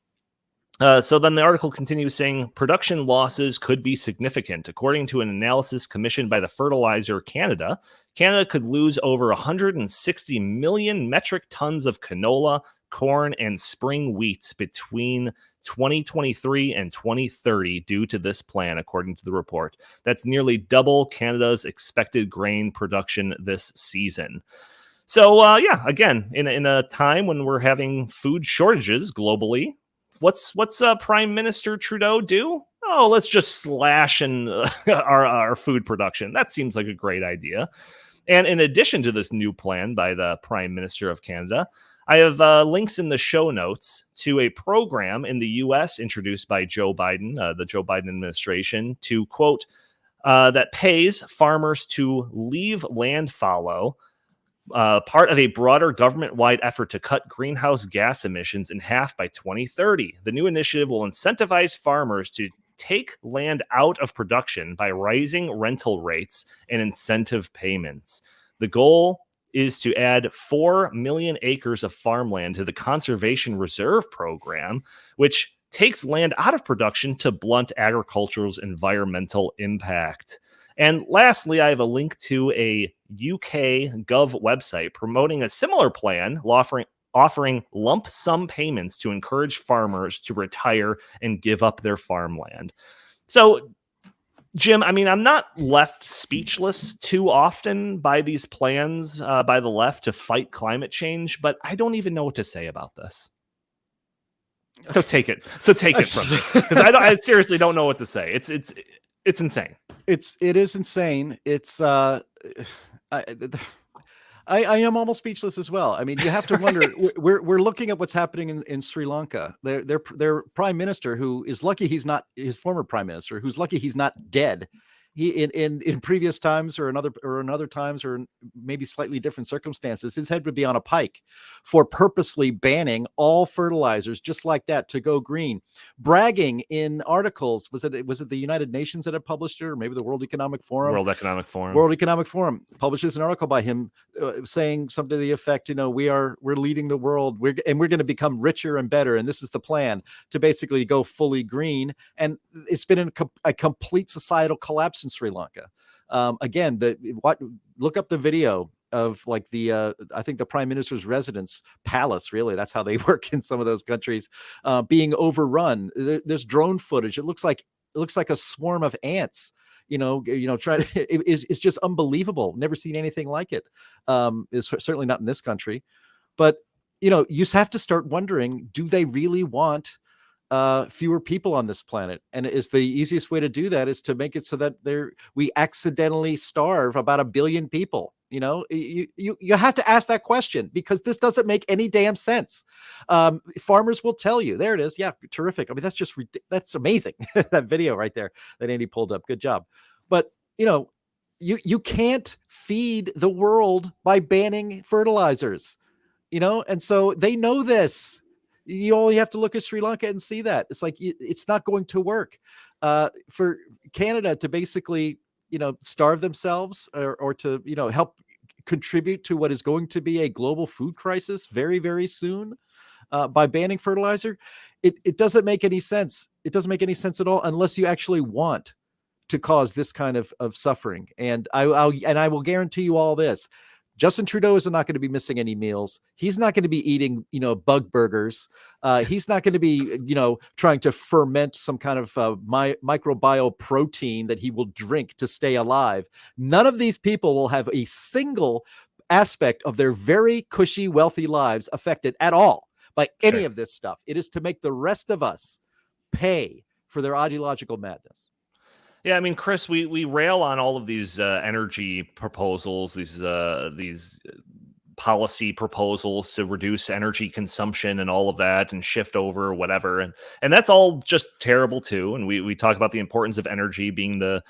S1: So then the article continues saying production losses could be significant. According to an analysis commissioned by the Fertilizer Canada, Canada could lose over 160 million metric tons of canola, corn, and spring wheat between 2023 and 2030 due to this plan, according to the report. That's nearly double Canada's expected grain production this season. So, again, in a time when we're having food shortages globally, what's Prime Minister Trudeau do? Oh, let's just slash our food production. That seems like a great idea. And in addition to this new plan by the Prime Minister of Canada, I have links in the show notes to a program in the U.S. introduced by Joe Biden, the Joe Biden administration, to, quote, that pays farmers to leave land fallow, part of a broader government-wide effort to cut greenhouse gas emissions in half by 2030. The new initiative will incentivize farmers to take land out of production by raising rental rates and incentive payments. The goal is to add 4 million acres of farmland to the Conservation Reserve Program, which takes land out of production to blunt agriculture's environmental impact. And lastly, I have a link to a UK Gov website promoting a similar plan, offering lump sum payments to encourage farmers to retire and give up their farmland. So, Jim, I mean, I'm not left speechless too often by these plans by the left to fight climate change, but I don't even know what to say about this. So take it from me, because I seriously don't know what to say. It's insane.
S2: It is insane. It's I am almost speechless as well. I mean, you have to wonder. We're looking at what's happening in Sri Lanka. Their prime minister, who is lucky he's not his former prime minister, who's lucky he's not dead, He in previous times or in other times or maybe slightly different circumstances, his head would be on a pike for purposely banning all fertilizers just like that to go green, bragging in articles. Was it the United Nations that had published it, or maybe the World Economic Forum?
S1: World Economic Forum.
S2: World Economic Forum publishes an article by him saying something to the effect, we're leading the world, we're going to become richer and better, and this is the plan to basically go fully green. And it's been a complete societal collapse in Sri Lanka. Again, look up the video of like I think the prime minister's residence palace. Really, that's how they work in some of those countries, being overrun. There's drone footage. It looks like a swarm of ants. Try to, it's just unbelievable. Never seen anything like it. Is certainly not in this country, but you just have to start wondering: do they really want fewer people on this planet? And is the easiest way to do that is to make it so that we accidentally starve about 1 billion people. You have to ask that question, because this doesn't make any damn sense. Farmers will tell you. There it is. Yeah, terrific. I mean, that's amazing. That video right there that Andy pulled up. Good job. But you can't feed the world by banning fertilizers. And so they know this. You only have to look at Sri Lanka and see that. It's like, it's not going to work for Canada to basically, starve themselves or to, help contribute to what is going to be a global food crisis very, very soon by banning fertilizer. It doesn't make any sense. It doesn't make any sense at all unless you actually want to cause this kind of suffering. And I will guarantee you all this. Justin Trudeau is not going to be missing any meals. He's not going to be eating, bug burgers. He's not going to be, trying to ferment some kind of microbial protein that he will drink to stay alive. None of these people will have a single aspect of their very cushy, wealthy lives affected at all by any of this stuff. It is to make the rest of us pay for their ideological madness.
S1: Yeah, I mean, Chris, we rail on all of these energy proposals, these policy proposals to reduce energy consumption and all of that, and shift over or whatever, and that's all just terrible too. And we talk about the importance of energy being the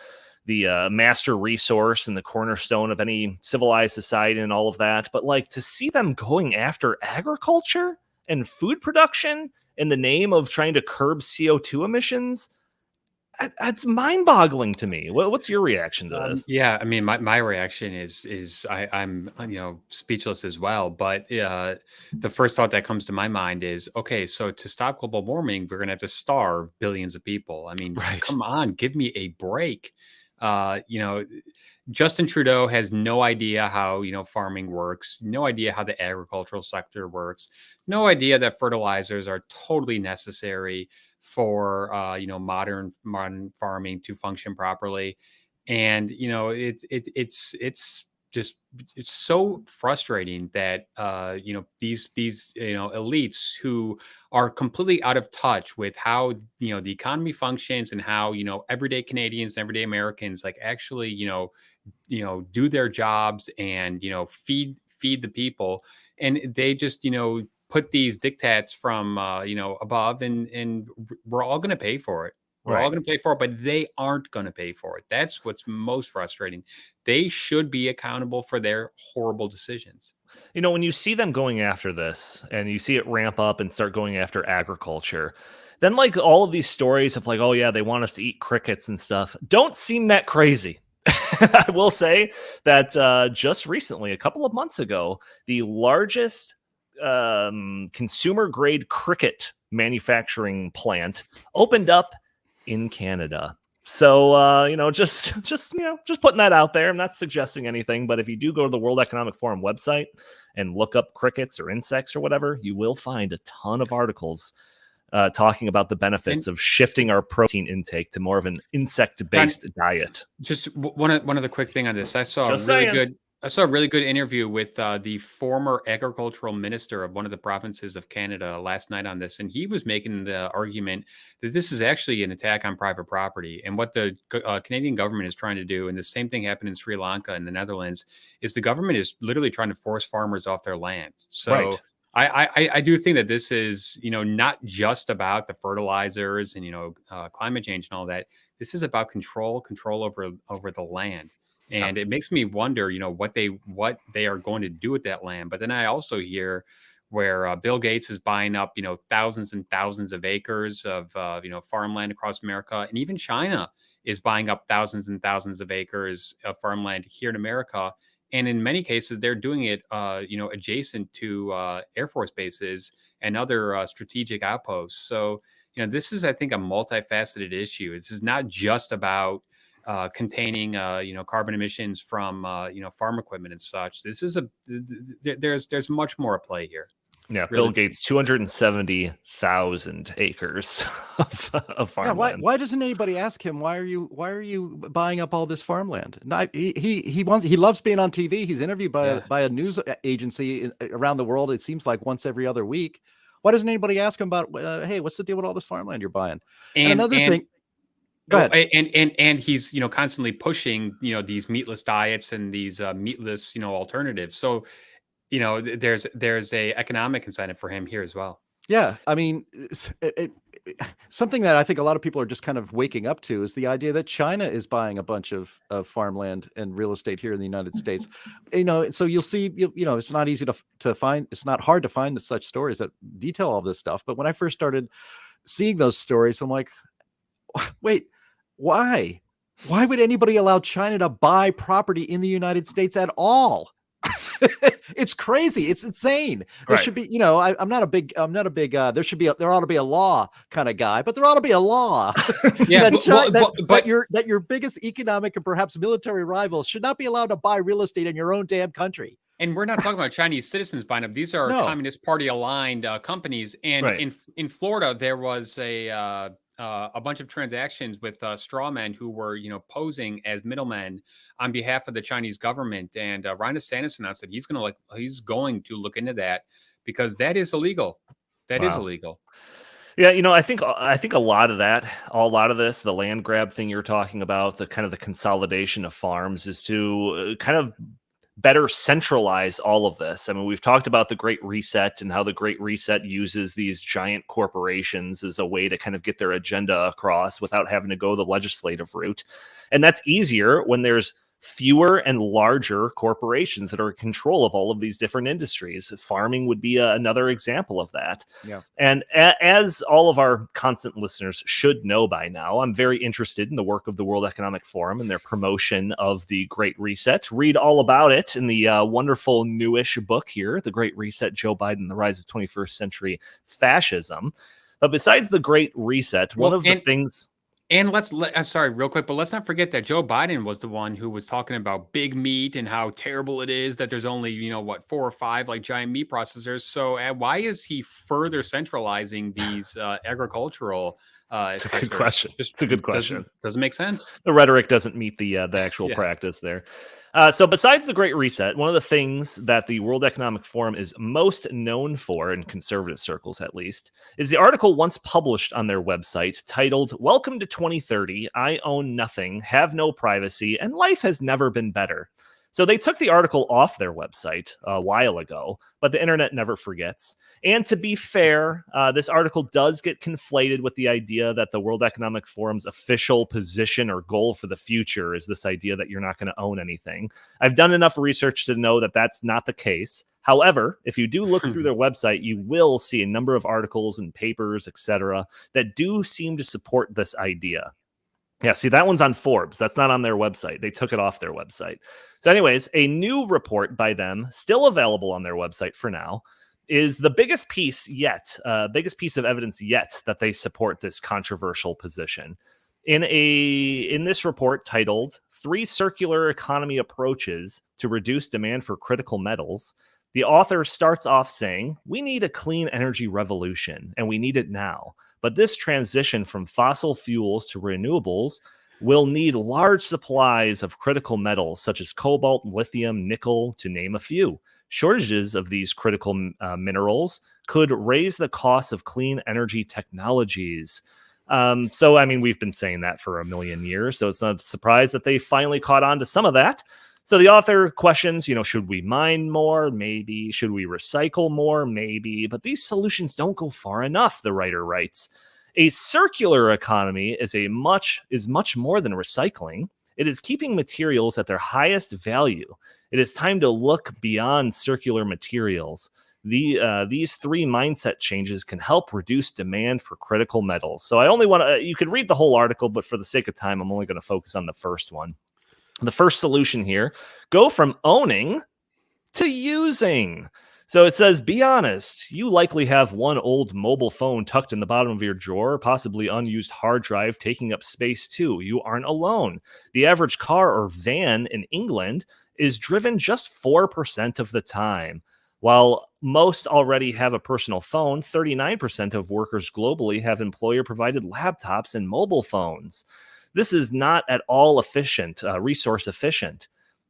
S1: master resource and the cornerstone of any civilized society and all of that. But like, to see them going after agriculture and food production in the name of trying to curb CO2 emissions, that's mind-boggling to me. What's your reaction to this?
S3: Yeah, I mean, my reaction is I'm speechless as well. But the first thought that comes to my mind is, okay, so to stop global warming, we're gonna have to starve billions of people. I mean, come on, give me a break. Justin Trudeau has no idea how farming works, no idea how the agricultural sector works, no idea that fertilizers are totally necessary for modern farming to function properly. And it's so frustrating that these elites who are completely out of touch with how the economy functions and how everyday Canadians and everyday Americans like actually do their jobs and feed the people, and they just put these diktats from above, and we're all going to pay for it. We're all going to pay for it, but they aren't going to pay for it. That's what's most frustrating. They should be accountable for their horrible decisions.
S1: When you see them going after this and you see it ramp up and start going after agriculture, then like all of these stories of like, oh yeah, they want us to eat crickets and stuff don't seem that crazy. I will say that just recently, a couple of months ago, the largest consumer grade cricket manufacturing plant opened up in Canada. So just putting that out there. I'm not suggesting anything, but if you do go to the World Economic Forum website and look up crickets or insects or whatever, you will find a ton of articles talking about the benefits of shifting our protein intake to more of an insect-based diet.
S3: Just one other quick thing on this. I saw a really good interview with the former agricultural minister of one of the provinces of Canada last night on this, and he was making the argument that this is actually an attack on private property. And what the Canadian government is trying to do, and the same thing happened in Sri Lanka and the Netherlands, is the government is literally trying to force farmers off their land. So I do think that this is, not just about the fertilizers and, climate change and all that. This is about control over the land. And it makes me wonder, what they are going to do with that land. But then I also hear where Bill Gates is buying up, thousands and thousands of acres of, farmland across America. And even China is buying up thousands and thousands of acres of farmland here in America. And in many cases, they're doing it, adjacent to Air Force bases and other strategic outposts. So, this is, I think, a multifaceted issue. This is not just about containing, carbon emissions from, farm equipment and such. This is there's much more at play here.
S1: Yeah,
S3: Really.
S1: Bill Gates, 270,000 acres of farmland.
S2: Why doesn't anybody ask him, why are you buying up all this farmland? He loves being on TV. He's interviewed by a news agency around the world. It seems like once every other week. Why doesn't anybody ask him about, hey, what's the deal with all this farmland you're buying? And another thing. Go ahead.
S3: And he's constantly pushing these meatless diets and these meatless alternatives. So there's a economic incentive for him here as well.
S2: Yeah, I mean, something that I think a lot of people are just kind of waking up to is the idea that China is buying a bunch of farmland and real estate here in the United States. So you'll see, it's not easy to find. It's not hard to find such stories that detail all this stuff. But when I first started seeing those stories, I'm like, wait, why? Why would anybody allow China to buy property in the United States at all? It's crazy. It's insane. There should be, I'm not a big, there ought to be a law kind of guy, but there ought to be a law.
S3: Yeah,
S2: that your biggest economic and perhaps military rivals should not be allowed to buy real estate in your own damn country.
S3: And we're not talking about Chinese citizens buying up. These are Communist Party aligned companies. And in Florida, there was a bunch of transactions with straw men who were, posing as middlemen on behalf of the Chinese government. And Ron DeSantis announced that he's going to look into that because that is illegal. That is illegal.
S1: Yeah, I think a lot of this, the land grab thing you're talking about, the kind of the consolidation of farms, is to kind of better centralize all of this. I mean, we've talked about the Great Reset and how the Great Reset uses these giant corporations as a way to kind of get their agenda across without having to go the legislative route. And that's easier when there's fewer and larger corporations that are in control of all of these different industries. Farming would be another example of that.
S2: Yeah.
S1: And as all of our constant listeners should know by now, I'm very interested in the work of the World Economic Forum and their promotion of the Great Reset. Read all about it in the wonderful newish book here, The Great Reset, Joe Biden, The Rise of 21st Century Fascism. But besides the Great Reset, one of the things...
S3: And I'm sorry, real quick, but let's not forget that Joe Biden was the one who was talking about big meat and how terrible it is that there's only, 4 or 5 like giant meat processors. So why is he further centralizing these agricultural
S1: It's a good question. It's a good question.
S3: Doesn't make sense.
S1: The rhetoric doesn't meet the actual practice there. So besides the Great Reset, one of the things that the World Economic Forum is most known for, in conservative circles at least, is the article once published on their website titled, "Welcome to 2030, I own nothing, have no privacy, and life has never been better." So they took the article off their website a while ago, but the internet never forgets. And to be fair, this article does get conflated with the idea that the World Economic Forum's official position or goal for the future is this idea that you're not going to own anything. I've done enough research to know that that's not the case. However, if you do look through their website, you will see a number of articles and papers, etc., that do seem to support this idea. Yeah, see, that one's on Forbes. That's not on their website. They took it off their website. So anyways, a new report by them, still available on their website for now, is the biggest piece of evidence yet that they support this controversial position. In this report titled 3 Circular Economy Approaches to Reduce Demand for Critical Metals, the author starts off saying, "We need a clean energy revolution, and we need it now. But this transition from fossil fuels to renewables will need large supplies of critical metals such as cobalt, lithium, nickel, to name a few. Shortages of these critical minerals could raise the cost of clean energy technologies." So, I mean, we've been saying that for a million years, so it's not a surprise that they finally caught on to some of that. So the author questions, should we mine more? Maybe. Should we recycle more? Maybe. But these solutions don't go far enough, the writer writes. A circular economy is much more than recycling. It is keeping materials at their highest value. It is time to look beyond circular materials. These three mindset changes can help reduce demand for critical metals. So I only want to, you could read the whole article, but for the sake of time, I'm only going to focus on the first one. The first solution here, go from owning to using. So it says, be honest. You likely have one old mobile phone tucked in the bottom of your drawer, possibly unused hard drive taking up space too. You aren't alone. The average car or van in England is driven just 4% of the time. While most already have a personal phone, 39% of workers globally have employer-provided laptops and mobile phones. This is not at all efficient, resource efficient.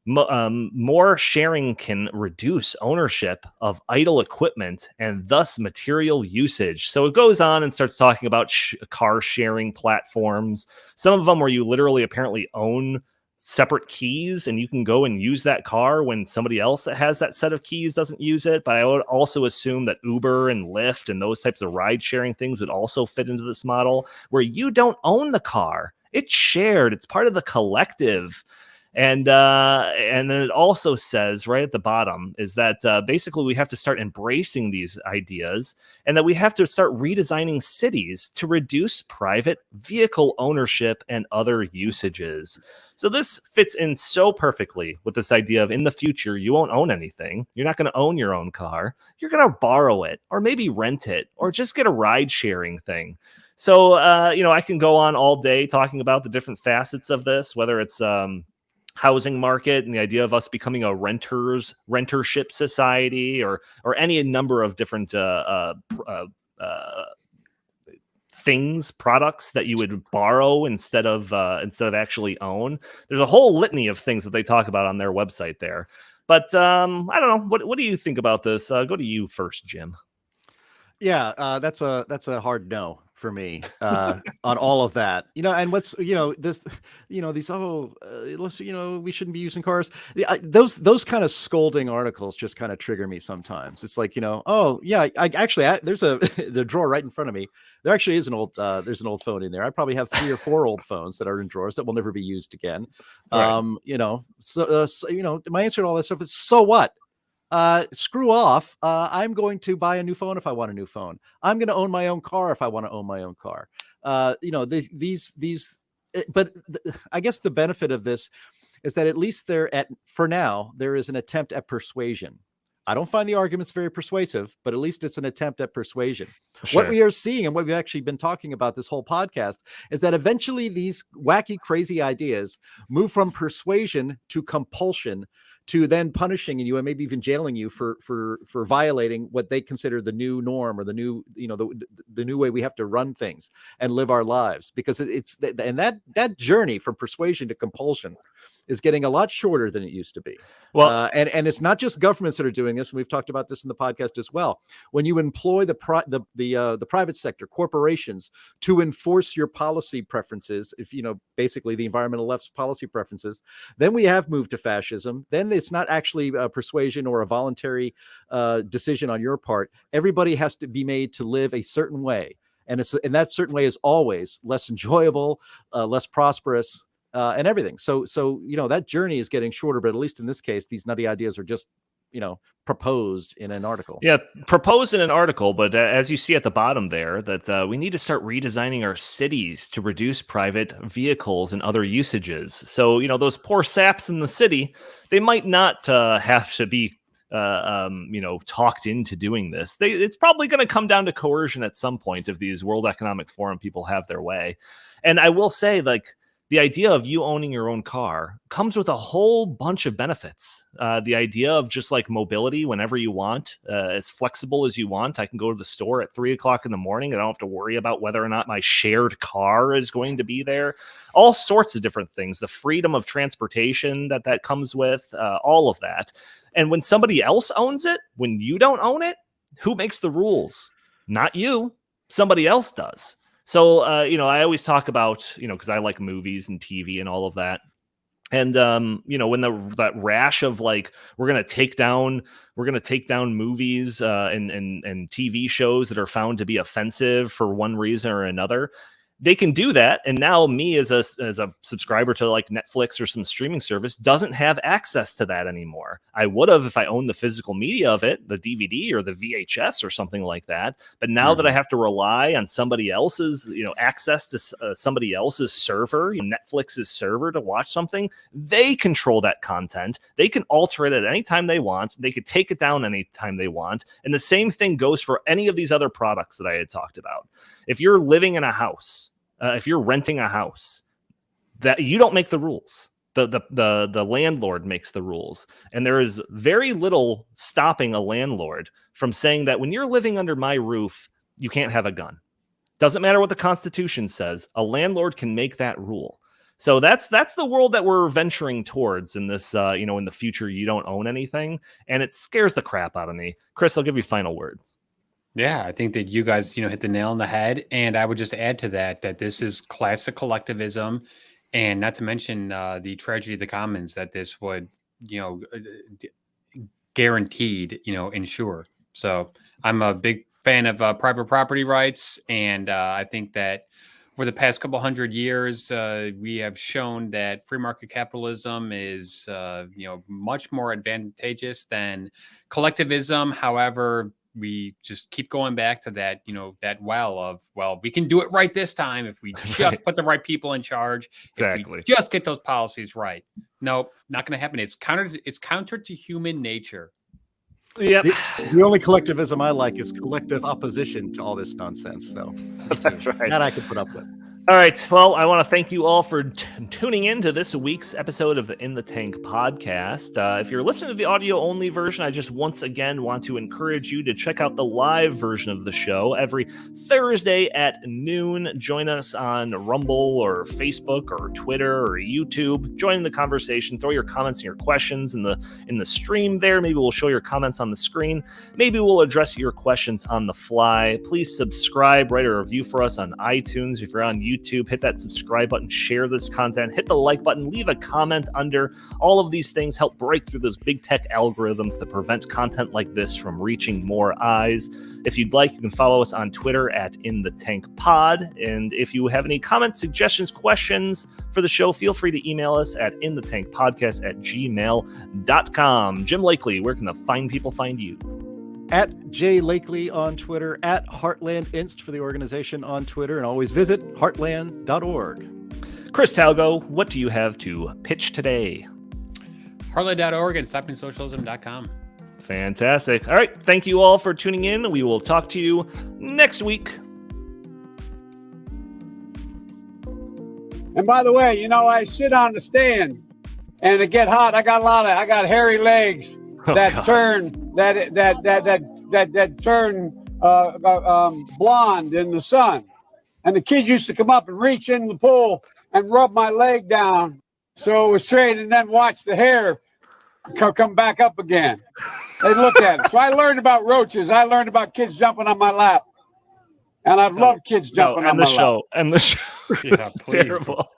S1: More sharing can reduce ownership of idle equipment and thus material usage. So it goes on and starts talking about car sharing platforms. Some of them where you literally apparently own separate keys and you can go and use that car when somebody else that has that set of keys doesn't use it. But I would also assume that Uber and Lyft and those types of ride sharing things would also fit into this model where you don't own the car. It's shared. It's part of the collective. And then it also says right at the bottom is that basically we have to start embracing these ideas and that we have to start redesigning cities to reduce private vehicle ownership and other usages. So this fits in so perfectly with this idea of in the future, you won't own anything. You're not going to own your own car. You're going to borrow it or maybe rent it or just get a ride sharing thing. So, I can go on all day talking about the different facets of this, whether it's housing market and the idea of us becoming a rentership society or any number of different things, products that you would borrow instead of actually own. There's a whole litany of things that they talk about on their website there. But I don't know. What do you think about this? Go to you first, Jim.
S2: Yeah, that's a hard no for me on all of that. And what's this, these we shouldn't be using cars. Those kind of scolding articles just kind of trigger me sometimes. It's like oh yeah, there's the drawer right in front of me. There actually is there's an old phone in there. I probably have 3 or 4 old phones that are in drawers that will never be used again. Right. My answer to all that stuff is so what. Screw off. I'm going to buy a new phone if I want a new phone. I'm going to own my own car if I want to own my own car. I guess the benefit of this is that at least for now, there is an attempt at persuasion. I don't find the arguments very persuasive, but at least it's an attempt at persuasion. Sure. What we are seeing and what we've actually been talking about this whole podcast is that eventually these wacky, crazy ideas move from persuasion to compulsion to then punishing you and maybe even jailing you for violating what they consider the new norm or the new, the new way we have to run things and live our lives. Because that journey from persuasion to compulsion is getting a lot shorter than it used to be. Well, and it's not just governments that are doing this. And we've talked about this in the podcast as well. When you employ the private sector, corporations to enforce your policy preferences, if basically the environmental left's policy preferences, then we have moved to fascism. Then it's not actually a persuasion or a voluntary decision on your part. Everybody has to be made to live a certain way. And that certain way is always less enjoyable, less prosperous, and everything. So that journey is getting shorter, but at least in this case, these nutty ideas are just, proposed in an article.
S1: Yeah, proposed in an article, but as you see at the bottom there, that we need to start redesigning our cities to reduce private vehicles and other usages. So, those poor saps in the city, they might not have to be talked into doing this. It's probably going to come down to coercion at some point if these World Economic Forum people have their way. And I will say, the idea of you owning your own car comes with a whole bunch of benefits. The idea of just mobility whenever you want, as flexible as you want. I can go to the store at 3:00 in the morning. I don't have to worry about whether or not my shared car is going to be there. All sorts of different things. The freedom of transportation that comes with, all of that. And when somebody else owns it, when you don't own it, who makes the rules? Not you. Somebody else does. So, I always talk about, because I like movies and TV and all of that. And when that rash of like we're gonna take down movies and TV shows that are found to be offensive for one reason or another, they can do that. And now me as a subscriber to like Netflix or some streaming service doesn't have access to that anymore. I would have if I owned the physical media of it, the DVD or the VHS or something like that. But now that I have to rely on somebody else's, access to somebody else's server, Netflix's server to watch something, they control that content. They can alter it at any time they want. They could take it down anytime they want. And the same thing goes for any of these other products that I had talked about. If you're living in a house, if you're renting a house, that you don't make the rules. The landlord makes the rules. And there is very little stopping a landlord from saying that when you're living under my roof, you can't have a gun. Doesn't matter what the Constitution says. A landlord can make that rule. So that's the world that we're venturing towards in this, in the future. You don't own anything, and it scares the crap out of me. Chris, I'll give you final words.
S3: Yeah, I think that you guys, hit the nail on the head. And I would just add to that this is classic collectivism, and not to mention the tragedy of the commons that this would, guaranteed, ensure. So I'm a big fan of private property rights. And I think that for the past couple hundred years, we have shown that free market capitalism is, much more advantageous than collectivism. However, we just keep going back to that, that we can do it right this time if we just put the right people in charge.
S1: Exactly.
S3: If we just get those policies right. Nope, not going to happen. It's counter to human nature.
S1: Yeah.
S2: The only collectivism I like is collective opposition to all this nonsense. So
S1: that's right.
S2: That I could put up with.
S1: All right. Well, I want to thank you all for tuning in to this week's episode of the In the Tank podcast. If you're listening to the audio only version, I just once again want to encourage you to check out the live version of the show every Thursday at noon. Join us on Rumble or Facebook or Twitter or YouTube. Join the conversation. Throw your comments and your questions in the stream there. Maybe we'll show your comments on the screen. Maybe we'll address your questions on the fly. Please subscribe, write a review for us on iTunes. If you're on YouTube, hit that subscribe button, share this content, hit the like button, leave a comment under. All of these things help break through those big tech algorithms that prevent content like this from reaching more eyes. If you'd like, you can follow us on Twitter at InTheTankPod. And if you have any comments, suggestions, questions for the show, feel free to email us at inthetankpodcast@gmail.com. Jim Lakely, where can the fine people find you?
S2: At Jay Lakely on Twitter, at Heartland Inst for the organization on Twitter, and always visit heartland.org.
S1: Chris Talgo, what do you have to pitch today?
S3: Heartland.org and stoppingsocialism.com.
S1: Fantastic. All right. Thank you all for tuning in. We will talk to you next week.
S5: And by the way, I sit on the stand and it get hot. I got hairy legs that turn blonde in the sun. And the kids used to come up and reach in the pool and rub my leg down so it was straight, and then watch the hair come back up again. They looked at it. So I learned about roaches. I learned about kids jumping on my lap. And I've loved kids jumping on my lap.
S1: And the show.
S3: Yeah,
S1: It's terrible.